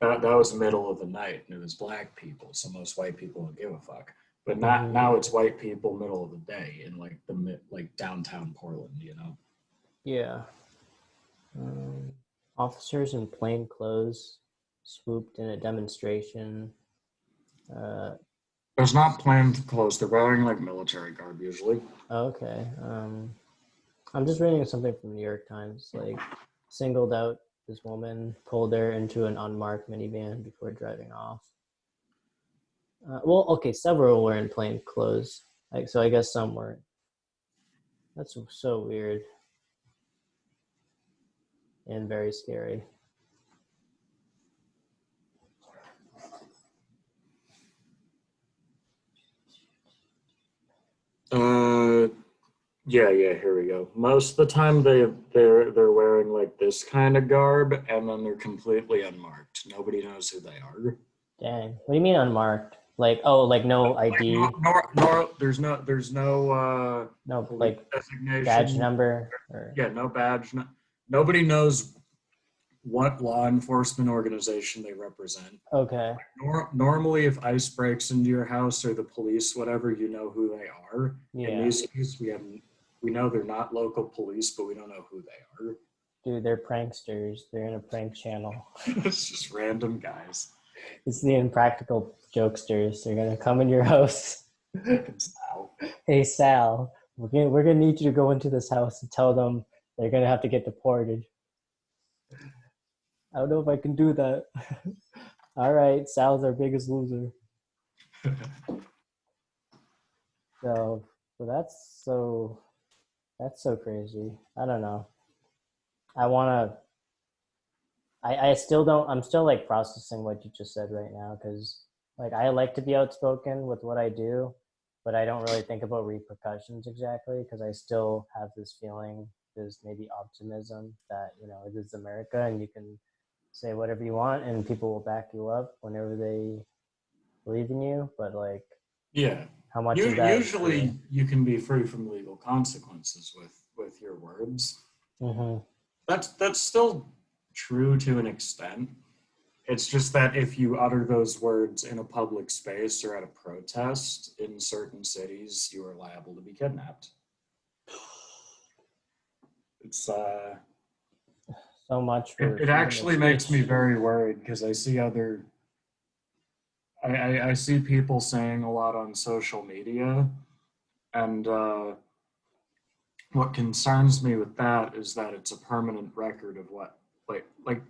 that was middle of the night and it was black people, so most white people don't give a fuck. But not Mm-hmm. now it's white people middle of the day in like like downtown Portland, you know. Yeah. Um, Officers in plain clothes swooped in a demonstration. Uh, There's not planned clothes. They're wearing like military garb usually. okay. I'm just reading something from New York Times. Like, singled out this woman, pulled her into an unmarked minivan before driving off. Well, okay, several were in plain clothes. Like, so I guess some weren't. That's so weird and very scary. Uh, yeah. Here we go. Most of the time, they're wearing like this kind of garb, and then they're completely unmarked. Nobody knows who they are. Dang. What do you mean unmarked? Like, oh, like no Like no, ID, there's no no police like badge designation. number, or Yeah, no badge. No, nobody knows what law enforcement organization they represent. okay, Normally, if ICE breaks into your house or the police, whatever, you know who they are. In yeah, these cases, we know they're not local police, but we don't know who they are. dude, they're pranksters. They're in a prank channel. It's just random guys. It's the impractical jokesters. They're gonna come in your house. Fucking Sal. Hey Sal, we're gonna need you to go into this house and tell them they're gonna have to get deported. I don't know if I can do that. All right, Sal's our biggest loser. So, so that's so crazy. I don't know. I wanna. I still don't. I'm still like processing what you just said right now because like I like to be outspoken with what I do, but I don't really think about repercussions exactly because I still have this feeling, this maybe optimism that it is America and you can say whatever you want and people will back you up whenever they believe in you. But like, Yeah. how much of that is true? Usually, you can be free from legal consequences with your words. Mm-hmm. That's still true to an extent. It's just that if you utter those words in a public space or at a protest in certain cities, you are liable to be kidnapped. It's So much for it freedom of actually makes me speech. very worried because I see other I see people saying a lot on social media, and what concerns me with that is that it's a permanent record of what like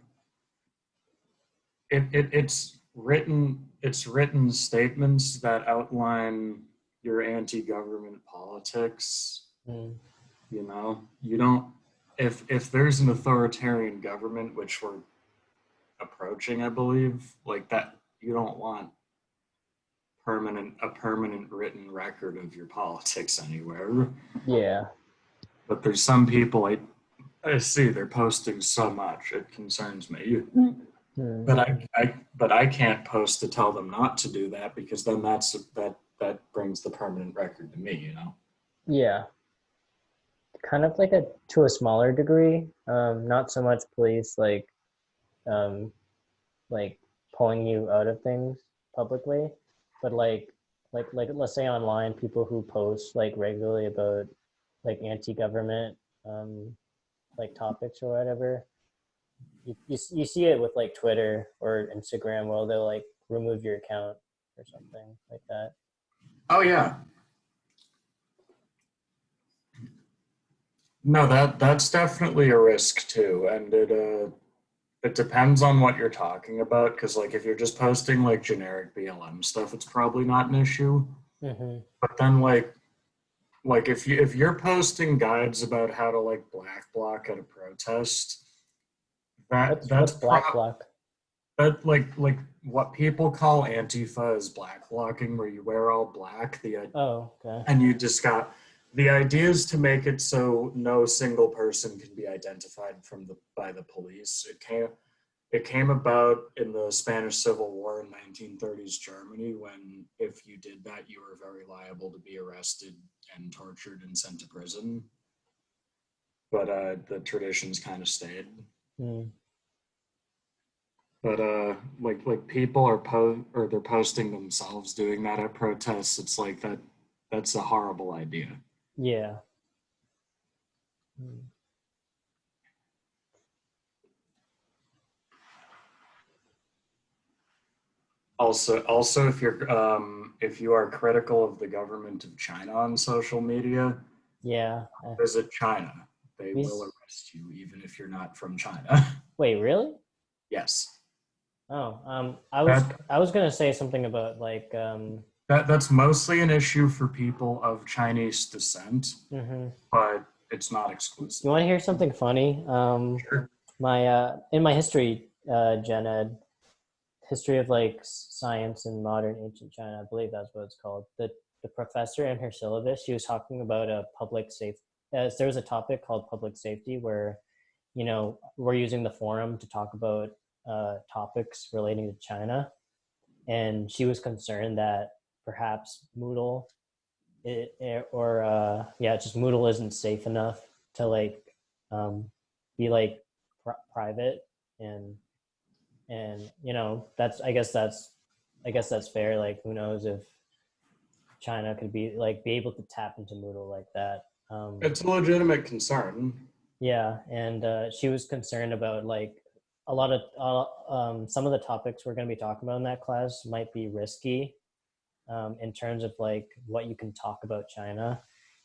it's written statements that outline your anti-government politics. Mm. You know, you don't if there's an authoritarian government, which we're approaching, I believe, like that, you don't want permanent written record of your politics anywhere. Yeah. But there's some people I see they're posting so much it concerns me. Mm. But I can't post to tell them not to do that because then that brings the permanent record to me, you know. Yeah. Kind of like a to a smaller degree. Not so much police um like pulling you out of things publicly, but like let's say online people who post like regularly about like anti-government um like topics or whatever. You see it with like Twitter or Instagram where they'll like remove your account or something like that. Oh yeah. No, that's definitely a risk too, and it depends on what you're talking about. Because like if you're just posting like generic BLM stuff, it's probably not an issue. Mm-hmm. But then like if you're posting guides about how to like black block at a protest, What's black bloc? that like what people call Antifa is black blocking, where you wear all black. Oh, okay. And you just got the idea is to make it so no single person can be identified by the police. It came about in the Spanish Civil War in 1930s Germany, when if you did that, you were very liable to be arrested and tortured and sent to prison. But the traditions kind of stayed. Mm. But like people or they're posting themselves doing that at protests. It's like that's a horrible idea. Yeah. Mm. Also, if you are critical of the government of China on social media, Yeah. visit China. They will These arrest you even if you're not from China. Wait, really? Yes, Oh, that I was gonna say something about that's mostly an issue for people of Chinese descent, mhm. but it's not You exclusive. want to hear something funny? Sure. My in my history gen ed, history of like science in modern ancient China, I believe that's what it's called. The professor in her syllabus, she was talking about a public safety. There was a topic called public safety where, we're using the forum to talk about topics relating to China, and she was concerned that perhaps Moodle or yeah, just Moodle isn't safe enough to like be like private and that's I guess that's fair. Like who knows if China could be able to tap into Moodle like that. It's a legitimate concern. Yeah, and she was concerned about like a lot of some of the topics we're going to be talking about in that class might be risky in terms of like what you can talk about China.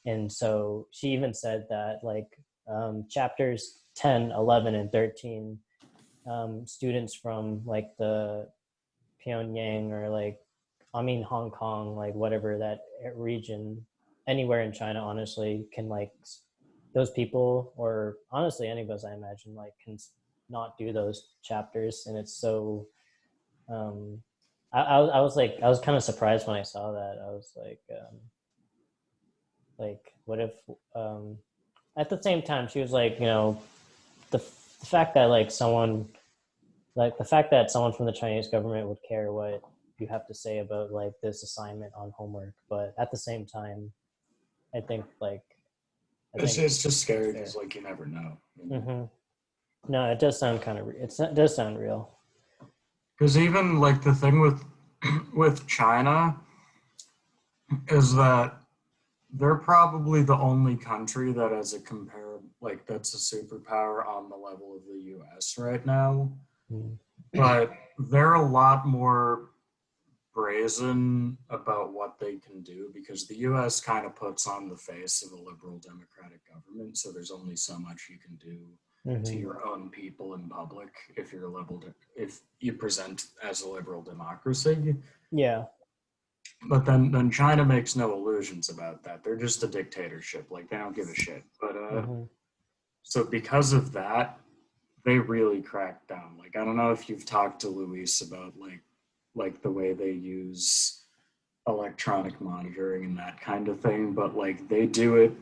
And so she even said that like chapters 10, 11, and 13, students from like the Pyongyang or Hong Kong, like whatever that region, anywhere in China, honestly, can like those people, or honestly, any of us, I imagine, like can not do those chapters. And it's so, I was like, I was kind of surprised when I saw that. I was like, what if, at the same time, she was like, the fact that the fact that someone from the Chinese government would care what you have to say about like this assignment on homework, but at the same time, I think like I It's think it's just it's scary because fair. like you never know. You know? Mm-hmm. No, it does sound kind of. It does sound real. Because even like the thing with with China is that they're probably the only country that has a compare like that's a superpower on the level of the US right now. Mm. But they're a lot more brazen about what they can do because the US kind of puts on the face of a liberal democratic government. So there's only so much you can do to Hmm. your own people in public if you're if you present as a liberal democracy. Yeah. But then China makes no illusions about that. They're just a dictatorship. Like they don't give a shit. But Hmm. so because of that, they really cracked down. Like I don't know if you've talked to Luis about like the way they use electronic monitoring and that kind of thing, but like they do it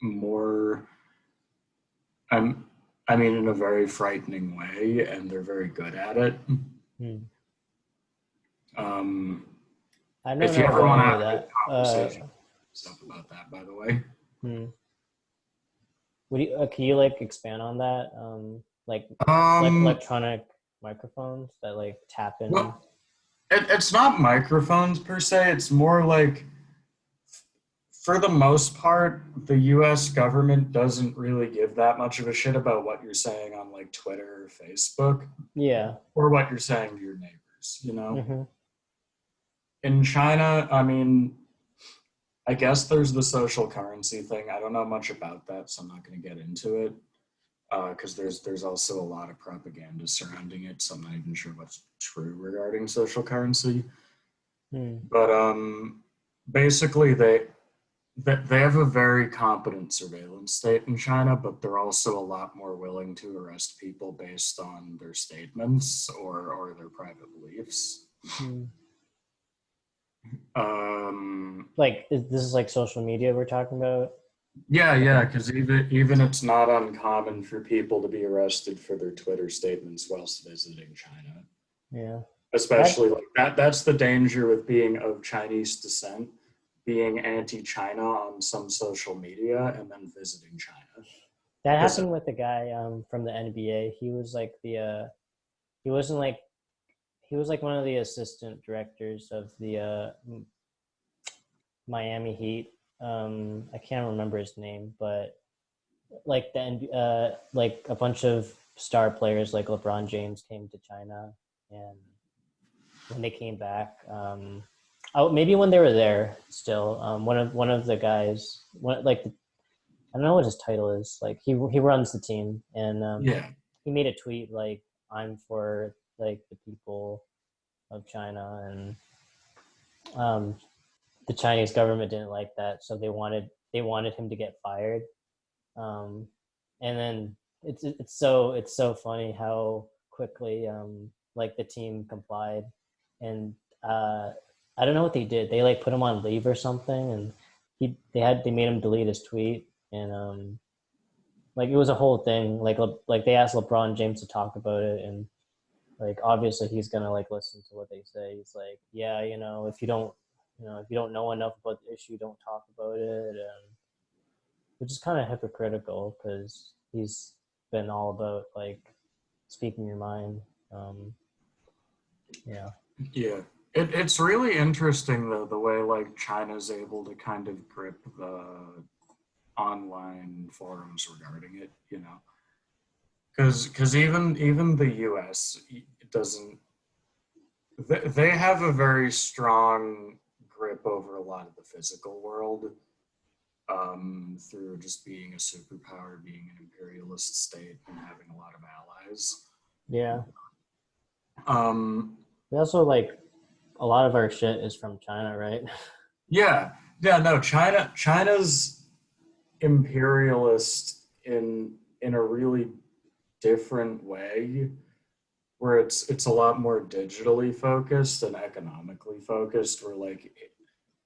more I'm I mean in a very frightening way and they're very good at it. Mm. Um I don't if you know if ever I want to knew have a good that. conversation stuff about that by the way. Hmm. Would you? Can you like expand on that? Like Um electronic microphones that like tap in. well it's not microphones per se, it's more like for the most part, the US government doesn't really give that much of a shit about what you're saying on like Twitter or Facebook Yeah. or what you're saying to your neighbors, you know? Hmm. In China, I mean, I guess there's the social currency thing. I don't know much about that, so I'm not going to get into it because there's also a lot of propaganda surrounding it, so I'm not even sure what's true regarding social currency. Mm. But basically, they have a very competent surveillance state in China, but they're also a lot more willing to arrest people based on their statements or their private beliefs. Mm. Um, Like this is like social media we're talking about. yeah, Like yeah, a, because even it's not uncommon for people to be arrested for their Twitter statements whilst visiting China. yeah. That Especially like that. That's the danger with being of Chinese descent, being anti-China on some social media and then visiting China. that Because happened with the guy from the NBA. He was like the he wasn't like he was like one of the assistant directors of the Miami Heat. I can't remember his name, but like like a bunch of star players like LeBron James came to China, and when they came back, oh maybe when they were there still, one of the guys, I don't know what his title is. Like he runs the team, and yeah, he made a tweet like I'm for like the people of China, and um, the Chinese government didn't like that, so they wanted him to get fired. Um, and then it's so funny how quickly like the team complied, and uh, I don't know what they did. They like put him on leave or something, and they made him delete his tweet, and like it was a whole thing. Like they asked LeBron James to talk about it, and like obviously he's gonna like listen to what they say. He's like, yeah, if you don't know enough about the issue, don't talk about it, and which is kind of hypocritical because he's been all about like speaking your mind. Um, yeah, yeah. It's really interesting though the way like China's able to kind of grip the online forums regarding it, you know, because even the U.S. doesn't they have a very strong grip over a lot of the physical world through just being a superpower, being an imperialist state, and having a lot of allies. yeah. Um, We also like a lot of our shit is from China, right? yeah, yeah, no, China's imperialist in a really different way, where it's a lot more digitally focused and economically focused. Where like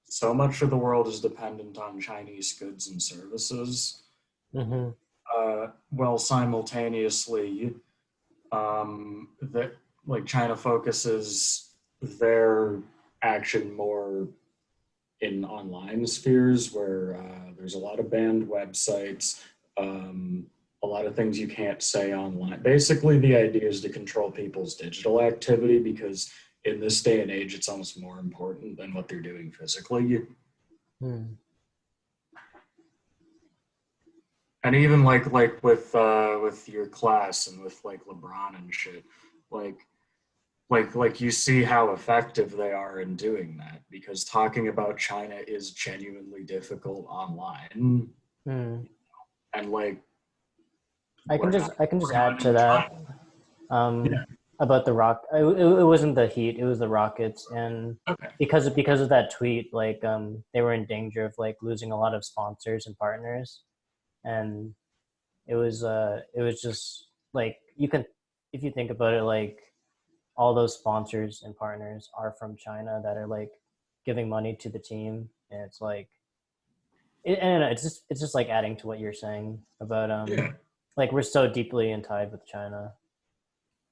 so much of the world is dependent on Chinese goods and services. Mm-hmm. While simultaneously, that like China focuses their action more in online spheres where there's a lot of banned websites. Um, a lot of things you can't say online. Basically, the idea is to control people's digital activity because in this day and age, it's almost more important than what they're doing physically. Hmm. And even with your class and with like LeBron and shit, like like you see how effective they are in doing that because talking about China is genuinely difficult online, Hmm. and like I can we're just not I can just we're not add to in that China. um, Yeah. about the rock. It wasn't the Heat; it was the Rockets, and Okay. because of that tweet, like they were in danger of like losing a lot of sponsors and partners, and it was just like you can, if you think about it, like all those sponsors and partners are from China that are like giving money to the team, and it's like and it's just like adding to what you're saying about Yeah. like we're so deeply in tied with China.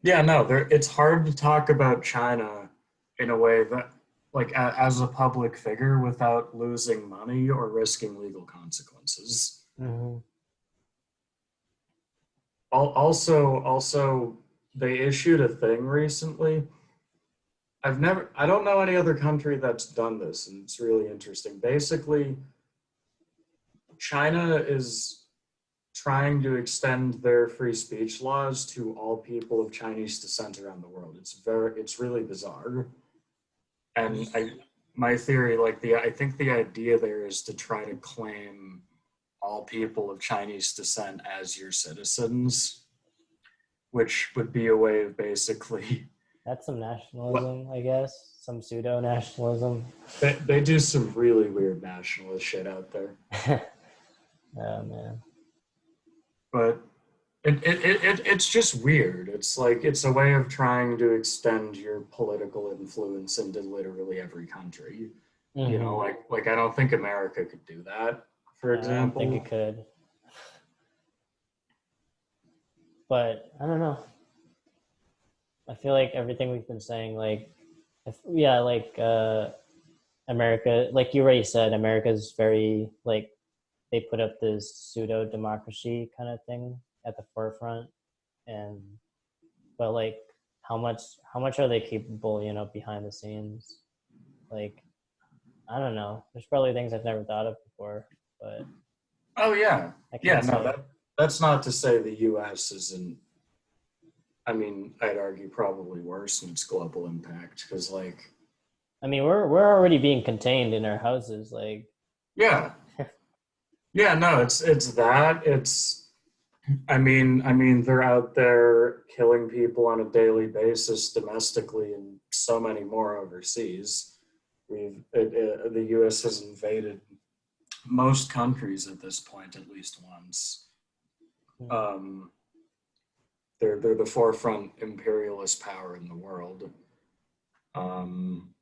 Yeah, no, it's hard to talk about China in a way that, like, as a public figure without losing money or risking legal consequences. Mm-hmm. Also, they issued a thing recently. I don't know any other country that's done this, and it's really interesting. Basically, China is trying to extend their free speech laws to all people of Chinese descent around the world. It's really bizarre. And my theory, I think the idea there is to try to claim all people of Chinese descent as your citizens, which would be a way of basically That's some what nationalism, I guess, some pseudo nationalism. they do some really weird nationalist shit out there. Oh man. But it's just weird. It's like it's a way of trying to extend your political influence into literally every country. You know, Mm-hmm. like I don't think America could do that, for I don't think example. it could, but I don't know. I feel like everything we've been saying, like, if, yeah, like America, like you already said, America's very like they put up this pseudo democracy kind of thing at the forefront, and but like how much are they capable, you know, behind the scenes? Like I don't know. There's probably things I've never thought of before, but Oh yeah, I yeah. can't No, say. that's not to say the U.S. isn't. I mean, I'd argue probably worse in its global impact because, like, I mean, we're already being contained in our houses. Like, yeah, yeah. No, it's that. It's I mean, they're out there killing people on a daily basis domestically, and so many more overseas. The U.S. has invaded most countries at this point at least once. Um, they're the forefront imperialist power in the world. Um,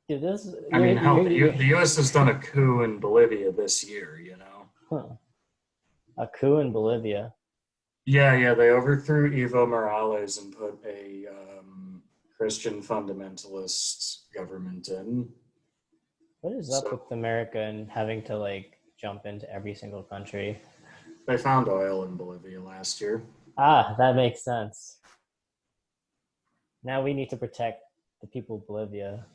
dude, this I mean, hell, you're the U.S. has done a coup in Bolivia this year. You know. huh. A coup in Bolivia. Yeah, yeah, they overthrew Evo Morales and put a Christian fundamentalist government in. What is up So with America and having to like jump into every single country? they found oil in Bolivia last year. Ah, that makes sense. Now we need to protect the people of Bolivia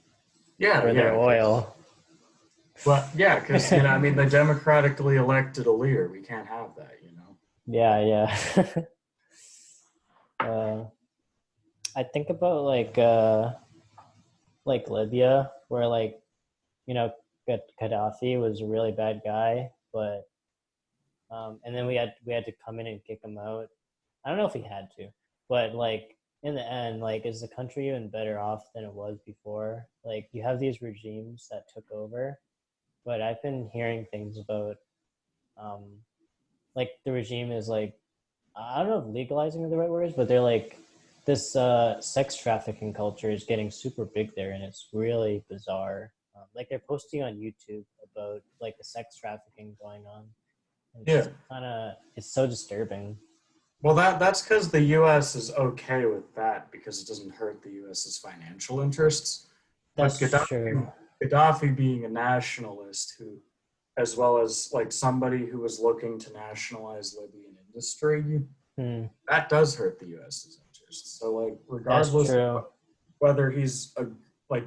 Yeah, for their yeah, because oil. well, yeah, because I mean, they democratically elected a leader. We can't have that, you know. Yeah, yeah. uh, I think about like Libya, where like you know Gaddafi was a really bad guy, but and then we had to come in and kick him out. I don't know if he had to, but like in the end, like is the country even better off than it was before? Like you have these regimes that took over, but I've been hearing things about um, like the regime is like I don't know if legalizing are the right words, but they're like this sex trafficking culture is getting super big there, and it's really bizarre. Like they're posting on YouTube about like the sex trafficking going on. And it's Yeah. just kind of it's so disturbing. Well, that's because the U.S. is okay with that because it doesn't hurt the U.S.'s financial interests. But That's true. Gaddafi being a nationalist who, as well as like somebody who was looking to nationalize Libyan industry, Hmm. that does hurt the US's interests. So like That's regardless of true. whether he's a like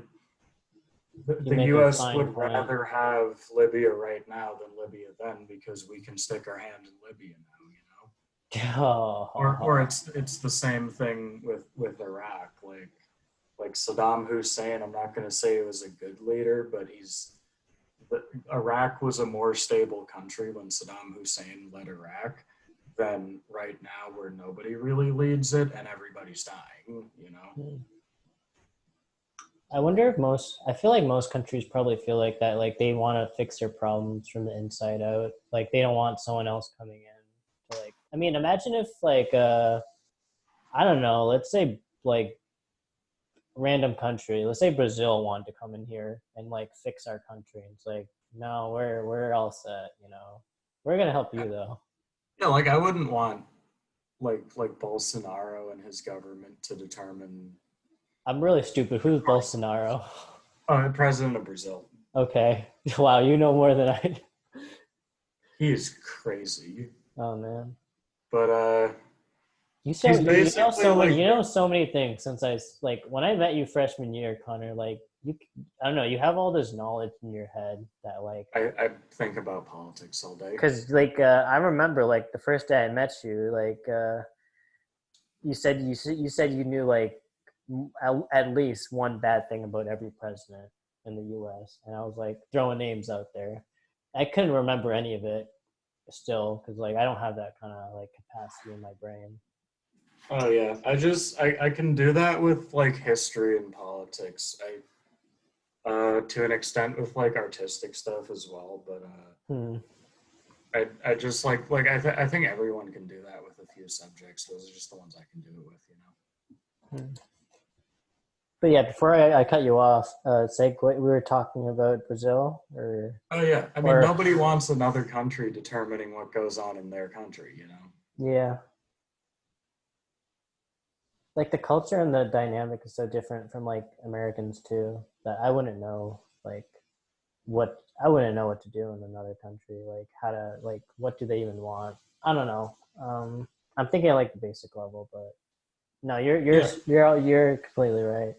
You the make a US fine would point. rather have Libya right now than Libya then because we can stick our hand in Libya now, you know? Or Oh, it's the same thing with Iraq. Like Saddam Hussein, I'm not going to say he was a good leader, but Iraq was a more stable country when Saddam Hussein led Iraq than right now, where nobody really leads it and everybody's dying. You know? I wonder if I feel like most countries probably feel like that. Like they want to fix their problems from the inside out. Like they don't want someone else coming in to like, I mean, imagine if like, I don't know, let's say like random country, let's say Brazil wanted to come in here and like fix our country. It's like, no, we're all set, you know. We're gonna help you though. Yeah, like I wouldn't want like Bolsonaro and his government to determine. I'm really stupid. Who's Bolsonaro? President of Brazil. Okay. Wow, you know more than I. He is crazy, Oh man. but You he's you know basically so many like things since like when I met you freshman year, Connor. Like you, I don't know, you have all this knowledge in your head that like I think about politics all day. because like I remember like the first day I met you, like you said you knew like at least one bad thing about every president in the U.S. and I was like throwing names out there. I couldn't remember any of it still because like I don't have that kind of like capacity in my brain. Oh yeah, I can do that with like history and politics. I to an extent with like artistic stuff as well, but Hmm. I just I think everyone can do that with a few subjects. Those are just the ones I can do it with, you know. Hmm. But yeah, before I cut you off, segue, we were talking about Brazil, Oh yeah, I mean or nobody wants another country determining what goes on in their country, you know. yeah, like the culture and the dynamic is so different from like Americans too that I wouldn't know like what I wouldn't know what to do in another country, like how to like what do they even want? I don't know. I'm thinking at like the basic level, but no, Yeah, you're completely right.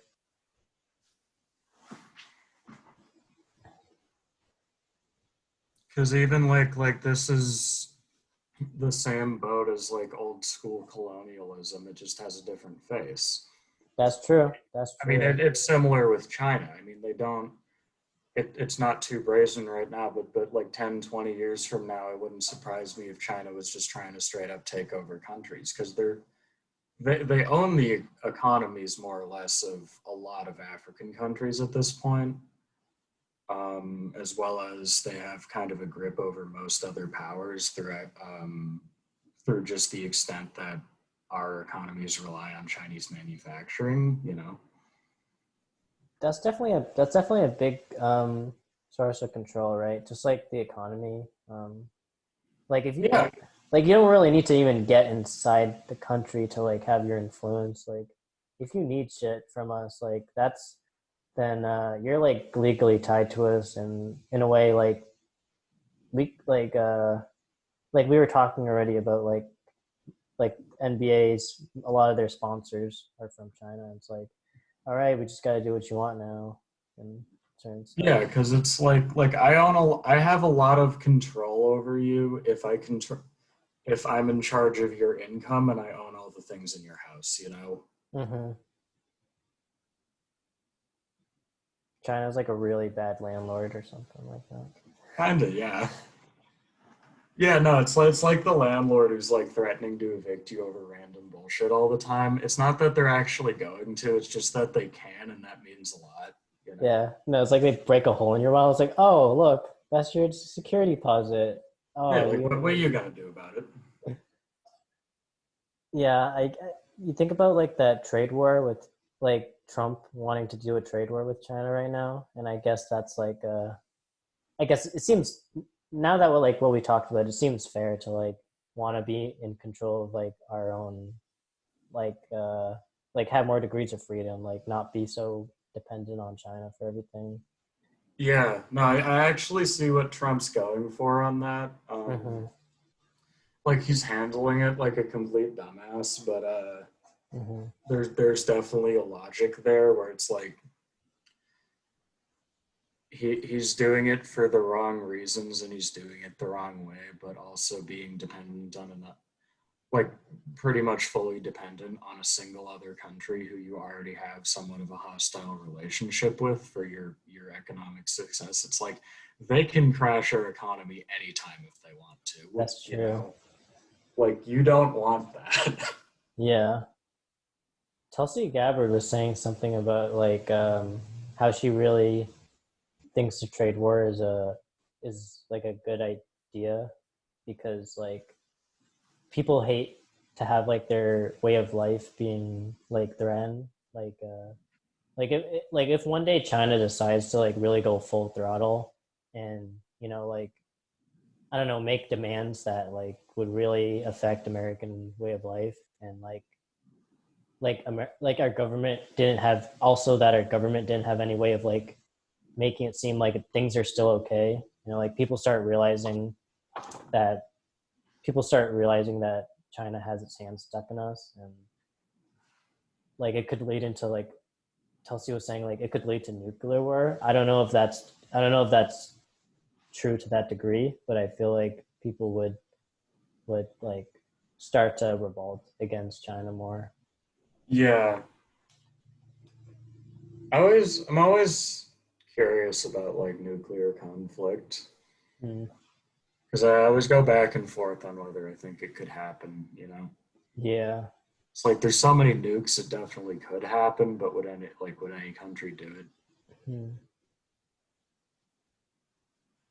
because even like this is the same boat as like old school colonialism. It just has a different face. That's true. That's I mean, true. it's similar with China. I mean, they don't. It's not too brazen right now, but like 10, 20 years from now, it wouldn't surprise me if China was just trying to straight up take over countries because they own the economies more or less of a lot of African countries at this point, as well as they have kind of a grip over most other powers through just the extent that our economies rely on Chinese manufacturing. You know. That's definitely a big source of control, right? Just like the economy. Like if you Yeah, like you don't really need to even get inside the country to like have your influence. Like if you need shit from us, like that's then you're like legally tied to us and in a way we like we were talking already about like NBA's a lot of their sponsors are from China. It's like, all right, we just got to do what you want now and certain stuff. yeah, because it's like I have a lot of control over you if I control if I'm in charge of your income and I own all the things in your house, you know? Mm-hmm. China's like a really bad landlord or something like that. Kinda, yeah. Yeah, no, it's like the landlord who's like threatening to evict you over random bullshit all the time. It's not that they're actually going to, it's just that they can, and that means a lot, you know? Yeah, no, it's like they break a hole in your wall. It's like, oh, look, that's your security deposit. Yeah, Oh, like what are you, you gonna do about it? yeah. You think about like that trade war with like Trump wanting to do a trade war with China right now, and I guess that's like, I guess it seems now that we're like what we talked about, it seems fair to like want to be in control of like our own like like have more degrees of freedom, like not be so dependent on China for everything. Yeah, no, I actually see what Trump's going for on that. Mm-hmm. like he's handling it like a complete dumbass, but Hmm. there's definitely a logic there where it's like he's doing it for the wrong reasons and he's doing it the wrong way, but also being dependent on enough, like pretty much fully dependent on a single other country who you already have somewhat of a hostile relationship with for your economic success. It's like they can crash our economy anytime if they want to, That's you true. know? Like you don't want that. Yeah. Tulsi Gabbard was saying something about like how she really thinks the trade war is like a good idea because like people hate to have like their way of life being like threatened. Like if one day China decides to like really go full throttle and like I don't know, make demands that like would really affect American way of life and like our government didn't have also that our government didn't have any way of like making it seem like things are still okay. Like that people start realizing that China has its hands stuck in us and like it could lead into like Tulsi was saying like it could lead to nuclear war. I don't know if that's true to that degree, but I feel like people would like start to revolt against China more. Yeah. I'm always curious about like nuclear conflict Mm. because I always go back and forth on whether I think it could happen, you know. Yeah. It's like there's so many nukes it definitely could happen, but would any country do it? Mm.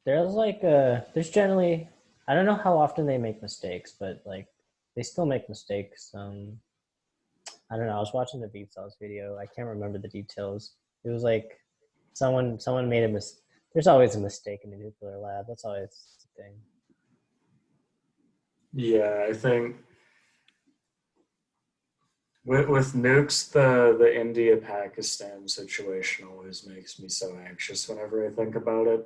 There's generally I don't know how often they make mistakes, but like they still make mistakes. I don't know. I was watching the Beat Sauce video. I can't remember the details. It was like someone made a mis. There's always a mistake in the nuclear lab. That's always the thing. Yeah, I think with nukes, the India Pakistan situation always makes me so anxious whenever I think about it.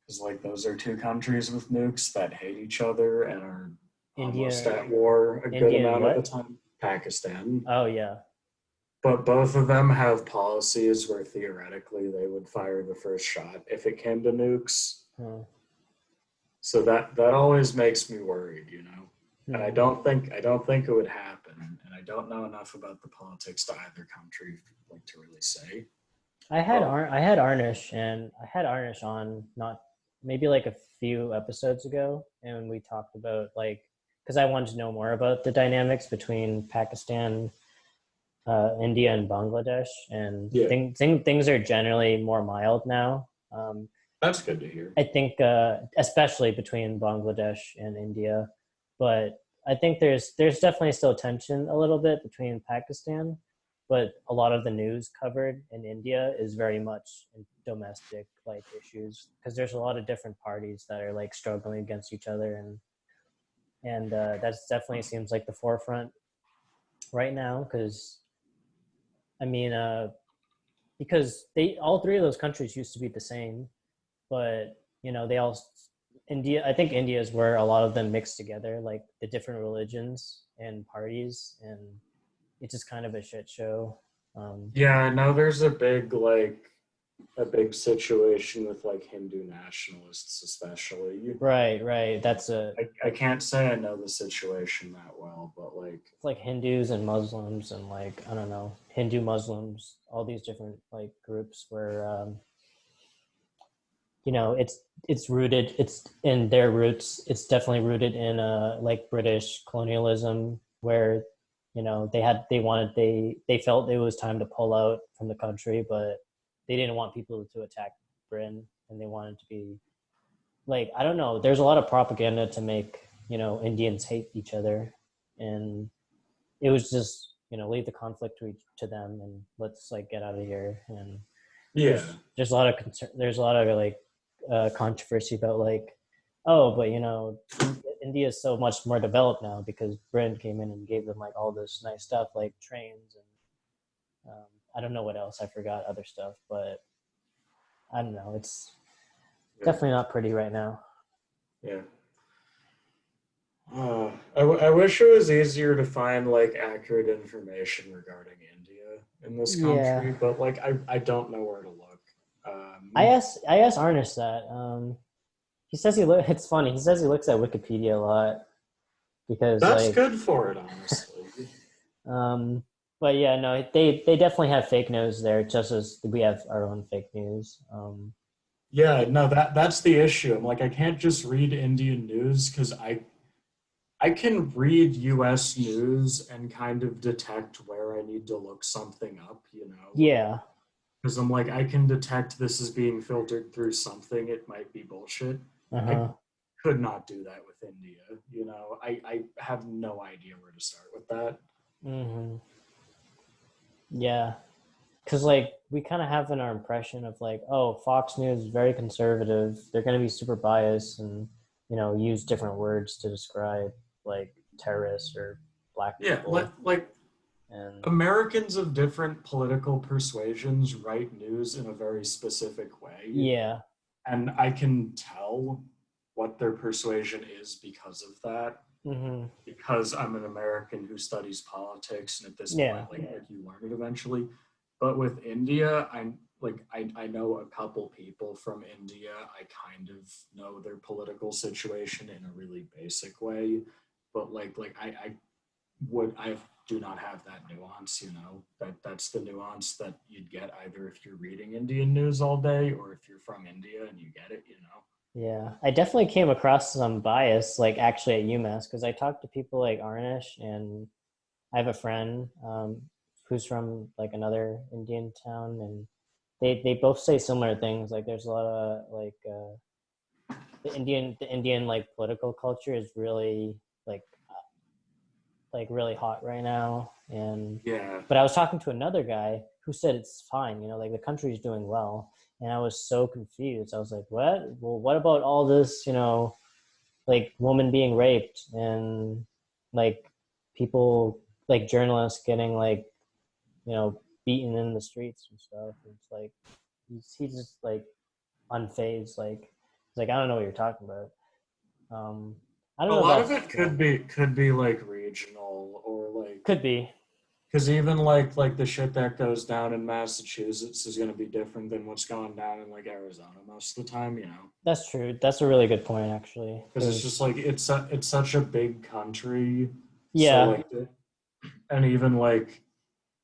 Because like those are two countries with nukes that hate each other and are almost India, at war a good India, and amount of the what? time. Pakistan, Oh yeah. but both of them have policies where theoretically they would fire the first shot if it came to nukes. Huh. So that always makes me worried, you know. And I Hmm. don't think I don't think it would happen. And I don't know enough about the politics to either country like to really say. But I had Arnish on not maybe like a few episodes ago, and we talked about like because I wanted to know more about the dynamics between Pakistan, India, and Bangladesh, and yeah, things are generally more mild now. that's good to hear. I think, especially between Bangladesh and India, but I think there's definitely still tension a little bit between Pakistan, but a lot of the news covered in India is very much domestic like issues because there's a lot of different parties that are like struggling against each other and that's definitely seems like the forefront right now because I mean because they all three of those countries used to be the same but they all India. I think India is where a lot of them mix together, like the different religions and parties, and it's just kind of a shit show. Yeah, I know there's a big situation with like Hindu nationalists, especially. Right, right. That's a I can't say I know the situation that well, but like, It's like Hindus and Muslims and like I don't know Hindu Muslims, all these different like groups where it's in their roots. It's definitely rooted in like British colonialism, where they felt it was time to pull out from the country, but they didn't want people to attack Britain, and they wanted to be like I don't know. There's a lot of propaganda to make Indians hate each other, and it was just leave the conflict to them and let's like get out of here and yeah, there's a lot of concern. There's a lot of like controversy about like, oh, but India is so much more developed now because Britain came in and gave them like all this nice stuff like trains and I don't know what else. I forgot other stuff, but I don't know. It's yeah, definitely not pretty right now. yeah. I wish it was easier to find like accurate information regarding India in this Yeah, country, but like I don't know where to look. I asked Arnish that. He says It's funny. He says he looks at Wikipedia a lot because That's like, good for it, honestly. um, but yeah, no, they definitely have fake news there, just as we have our own fake news. Yeah, no, that's the issue. I'm like, I can't just read Indian news because I can read US news and kind of detect where I need to look something up, you know? Yeah. Because I'm like, I can detect this is being filtered through something. It might be bullshit. Uh I huh. could not do that with India, you know? I have no idea where to start with that. Hmm. Yeah, because like we kind of have in our impression of like, oh, Fox News is very conservative. They're going to be super biased and use different words to describe like terrorists or black Yeah, people. like And Americans of different political persuasions write news in a very specific way, yeah, and I can tell what their persuasion is because of that. hmm, Because I'm an American who studies politics, and at this point, yeah, like you learn it eventually. But with India, I know a couple people from India. I kind of know their political situation in a really basic way, but I do not have that nuance. You know that's the nuance that you'd get either if you're reading Indian news all day or if you're from India and you get it. You know. yeah. I definitely came across some bias like actually at UMass because I talked to people like Arnish, and I have a friend who's from like another Indian town, and they both say similar things. Like there's a lot of the Indian like political culture is really like really hot right now. And Yeah. but I was talking to another guy who said it's fine, like the country's doing well, and I was so confused. I was like, what? Well, what about all this, like women being raped and like people like journalists getting like beaten in the streets and stuff. It's like he's just like unfazed. Like he's like, I don't know what you're talking about. Um, I don't A know if lot of that's it yeah, could be like regional or like could be. because even like the shit that goes down in Massachusetts is going to be different than what's going down in like Arizona most of the time, you know. That's true. That's a really good point, actually. Because it's just Because like it's such a big country, so yeah, like and even like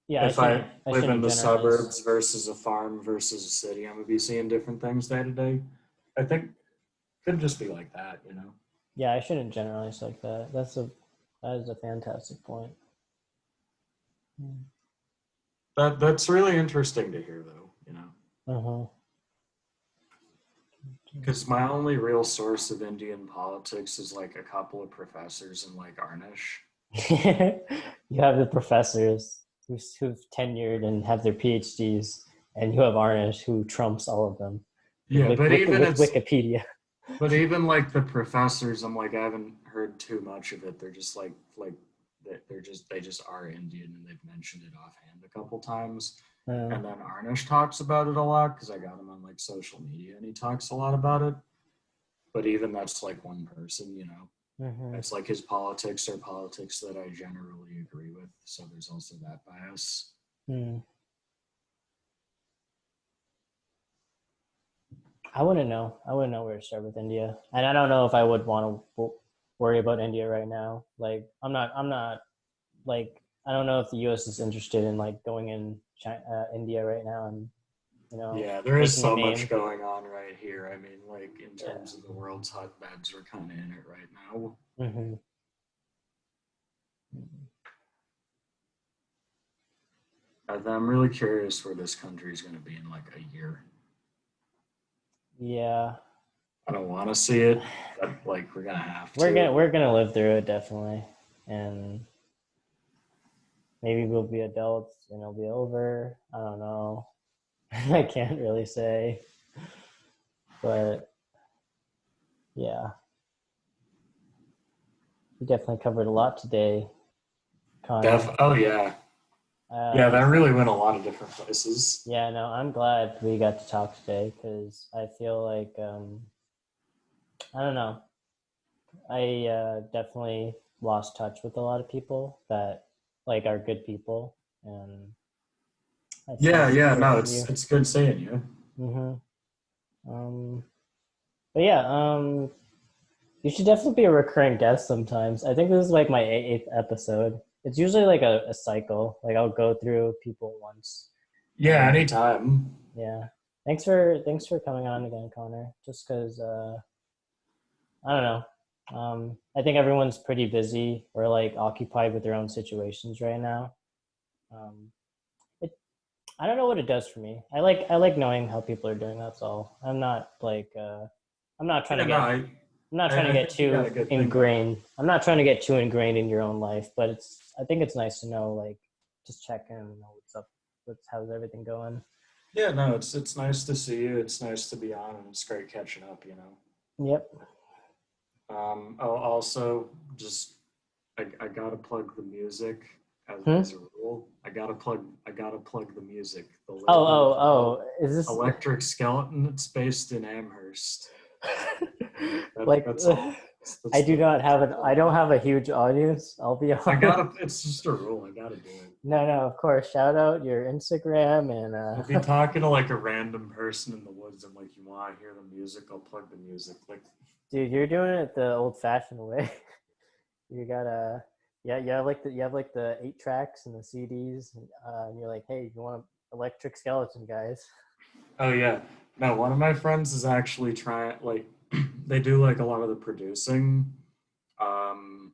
yeah, I if I shouldn't I live in shouldn't the generalize. suburbs versus a farm versus a city, I'm gonna be seeing different things day to day. I think it could just be like that, you know. Yeah, I shouldn't generalize like that. That is a fantastic point. That's really interesting to hear, though, you know. Uh-huh. Because my only real source of Indian politics is like a couple of professors in like Arnish. You have the professors who've tenured and have their PhDs, and you have Arnish who trumps all of them with Yeah, but even with it's Wikipedia. but even like the professors, I'm like I haven't heard too much of it. They're just like they just are Indian and they've mentioned it offhand a couple times. Uh, And then Arnish talks about it a lot because I got him on like social media and he talks a lot about it. But even that's like one person, you know. mhm. It's like his politics are politics that I generally agree with. So there's also that bias. Hmm. I wouldn't know. I wouldn't know where to start with India, and I don't know if I would want to worry about India right now. Like, I'm not. I'm not like. I don't know if the U.S. is interested in like going in India right now and Yeah, there is making a so much name. going on right here. I mean, like in Yeah. terms of the world's hotbeds, we're kind of in it right now. Hmm. I'm really curious where this country is going to be in like a year. Yeah. I don't want to see it, but like we're gonna have We're to. gonna we're gonna live through it definitely, and maybe we'll be adults and it'll be over. I don't know. I can't really say, but yeah, we definitely covered a lot today, Connor. Oh yeah, yeah. Uh, That really went a lot of different places. yeah, no, I'm glad we got to talk today because I feel like I don't know. I definitely lost touch with a lot of people that like are good people, and it's Yeah, nice to yeah, hear no, from it's you. it's good seeing you. hmm but yeah, you should definitely be a recurring guest sometimes. I think this is like my eighth episode. It's usually like a cycle. Like I'll go through people once, and Yeah, then anytime. yeah. Thanks for coming on again, Connor. Just because I don't know. I think everyone's pretty busy or like occupied with their own situations right now. Um, it I don't know what it does for me. I like knowing how people are doing. That's all. I'm not trying Yeah, to no, get I, I'm not trying I, to I get think you got too a good thing going. ingrained. I'm not trying to get too ingrained in your own life, but I think it's nice to know, like, just check in and know what's up, how's everything going. Yeah, no, it's nice to see you. It's nice to be on, and it's great catching up. Yep. I'll also just I gotta plug the music as Hmm? a rule. I gotta plug the music. The Oh, label is oh, called oh. Is this Electric Skeleton. It's based in Amherst. That like that's all. I That's do the not that's have the an I plug. don't have a huge audience, I'll be I honest. gotta. It's just a rule. I gotta do it. No, no, of course. Shout out your Instagram and I'll be talking to like a random person in the woods. I'm like, you want to hear the music? I'll plug the music. Like, dude, you're doing it the old fashioned way. You gotta yeah, you have like the 8 tracks and the CDs, and you're like, hey, you want electric skeleton, guys? oh yeah, no. One of my friends is actually trying. Like, they do like a lot of the producing, um,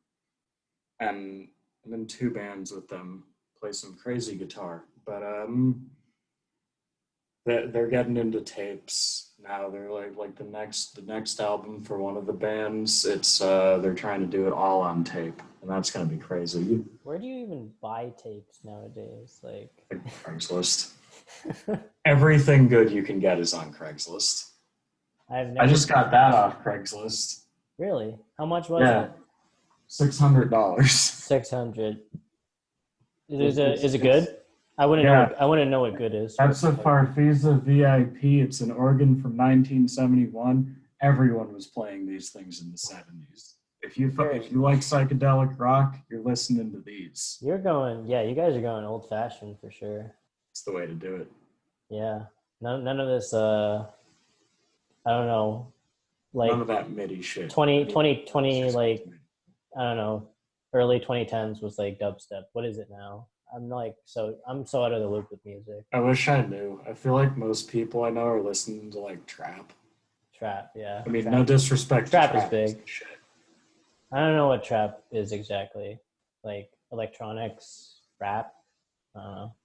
and I'm in two bands with them. Play some crazy guitar, but they're getting into tapes now. They're like the next album for one of the bands. It's they're trying to do it all on tape, and that's gonna be crazy. Where do you even buy tapes nowadays? Like, Like Craigslist. Everything good you can get is on Craigslist. I've I never just got that off Craigslist. really. How much was Yeah, it? $600. 600. It, Is it's it good? it's yeah. I wouldn't know what good is. That's a Farfisa VIP. It's an organ from 1971. Everyone was playing these things in the 70s. You're If you like psychedelic rock, you're listening to these. you're going, yeah, you guys are going old fashioned for sure. It's the way to do it. Yeah. None of this I don't know, None like of that MIDI shit. 20 MIDI 20 always 20 exposed like MIDI. I don't know, early 2010s was like dubstep. What is it now? I'm so out of the loop with music. I wish I knew. I feel like most people I know are listening to like trap. Trap, yeah. I mean, no disrespect to Trap is trap big. shit. I don't know what trap is exactly. Like electronics, rap. I don't know.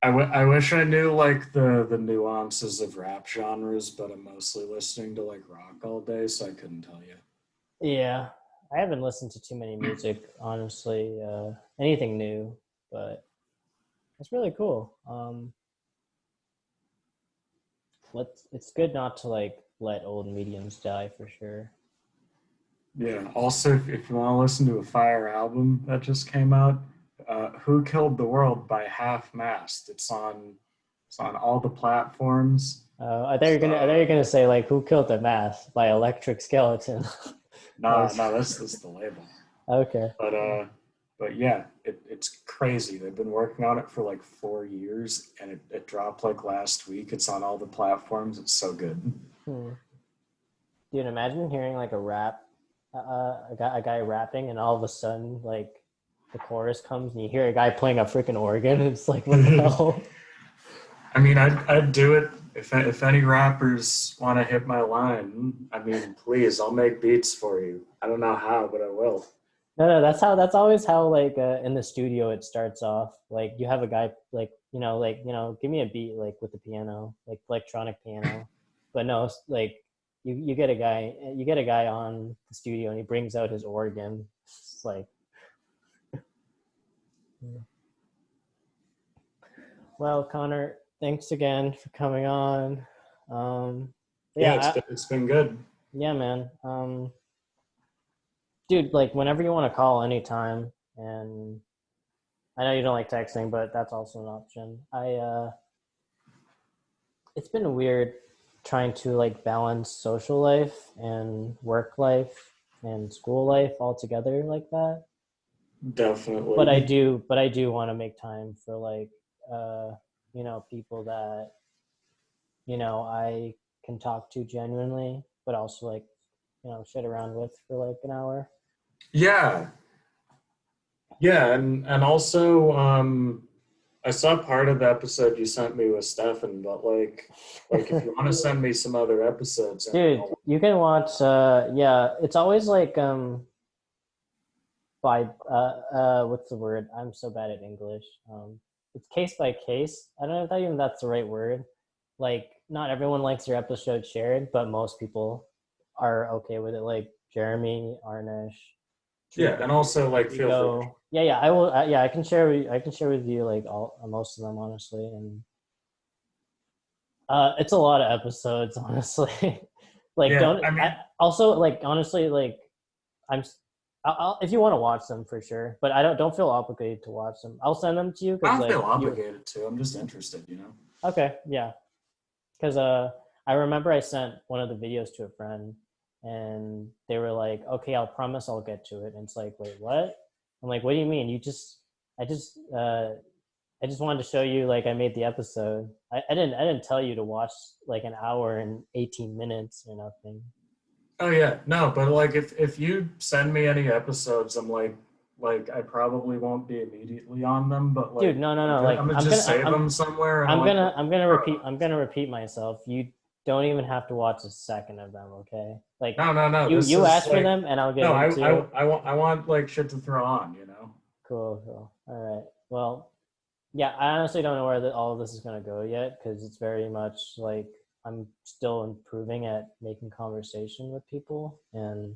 I wish I knew like the nuances of rap genres, but I'm mostly listening to like rock all day, so I couldn't tell you. Yeah, I haven't listened to too many music, honestly. Anything new, but it's really cool. It's good not to like let old mediums die for sure. Yeah. Also, if you want to listen to a fire album that just came out, "Who Killed the World" by Half Mast. It's on all the platforms. I thought you're gonna say like "Who Killed the Math" by Electric Skeleton. That No, was no, that's the label. okay. But yeah, it's crazy. They've been working on it for like 4 years, and it dropped like last week. It's on all the platforms. It's so good. Hmm. Dude, imagine hearing like a guy rapping, and all of a sudden, like the chorus comes, and you hear a guy playing a freaking organ. It's like, what the hell? I mean, I'd do it if any rappers want to hit my line. I mean, please, I'll make beats for you. I don't know how, but I will. No, no, that's always how like in the studio it starts off. Like you have a guy like give me a beat like with the piano, like electronic piano. But no, like you get a guy on the studio and he brings out his organ. It's like, well, Connor, thanks again for coming on. Yeah, Yeah, it's been good. yeah, man. Dude, like whenever you want to call, anytime. And I know you don't like texting, but that's also an option. It's been weird trying to like balance social life and work life. and school life all together like that. But I Definitely. do, but I do want to make time for like, uh, people that I can talk to genuinely, but also like, shit around with for like an hour. Yeah. Yeah, and also I saw part of the episode you sent me with Stefan, but like if you want to send me some other episodes and Dude, you can watch. Yeah, it's always like by what's the word? I'm so bad at English. It's case by case. I don't know if even that's the right word. Like, not everyone likes their episode shared, but most people are okay with it. Like Jeremy, Arnish, yeah, and also like feel free. Trigo. Yeah, yeah. I will. Yeah, I can share. I can share with you like all most of them, honestly. And it's a lot of episodes, honestly. Like, Yeah, don't. I I mean, also like honestly like I'm. If you want to watch them for sure, but I don't feel obligated to watch them. I'll send them to you I because don't feel like you. obligated to. I'm just interested, you know. Okay, yeah, because I remember I sent one of the videos to a friend, and they were like, "Okay, I'll promise I'll get to it." And it's like, wait, what? I'm like, what do you mean? I just, I just wanted to show you like I made the episode. I didn't tell you to watch like an hour and 18 minutes or nothing. Oh yeah, no, but like if you send me any episodes, I'm like I probably won't be immediately on them, but Dude, like no, no, no. Like I'm gonna just save them somewhere and I'm I'll gonna throw it repeat on. I'm gonna repeat myself. You don't even have to watch a second of them, okay? Like No. This you is asked for like them and I'll give no, them to you. I want like shit to throw on, you know. Cool, cool. All right. Well, yeah, I honestly don't know where all of this is gonna go yet because it's very much like I'm still improving at making conversation with people, and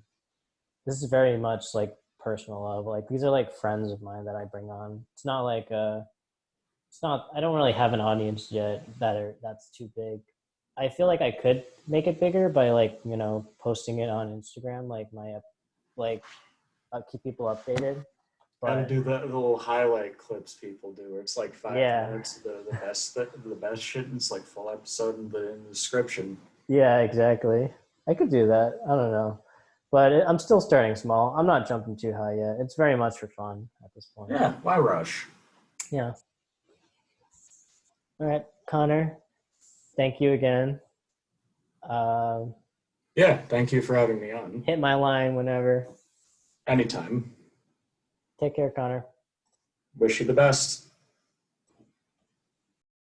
this is very much like personal level. Like these are like friends of mine that I bring on. It's not like it's not. I don't really have an audience yet that's too big. I feel like I could make it bigger by like posting it on Instagram, like my like keep people updated. And But do the little highlight clips people do, where it's like five yeah, minutes, the best shit, and it's like full episode in the description. yeah, exactly. I could do that. I don't know, but I'm still starting small. I'm not jumping too high yet. It's very much for fun at this point. Yeah, why rush? Yeah. All right, Connor. Thank you again. Um, Yeah, thank you for having me on. hit my line whenever. Anytime. Take care, Connor. Wish you the best.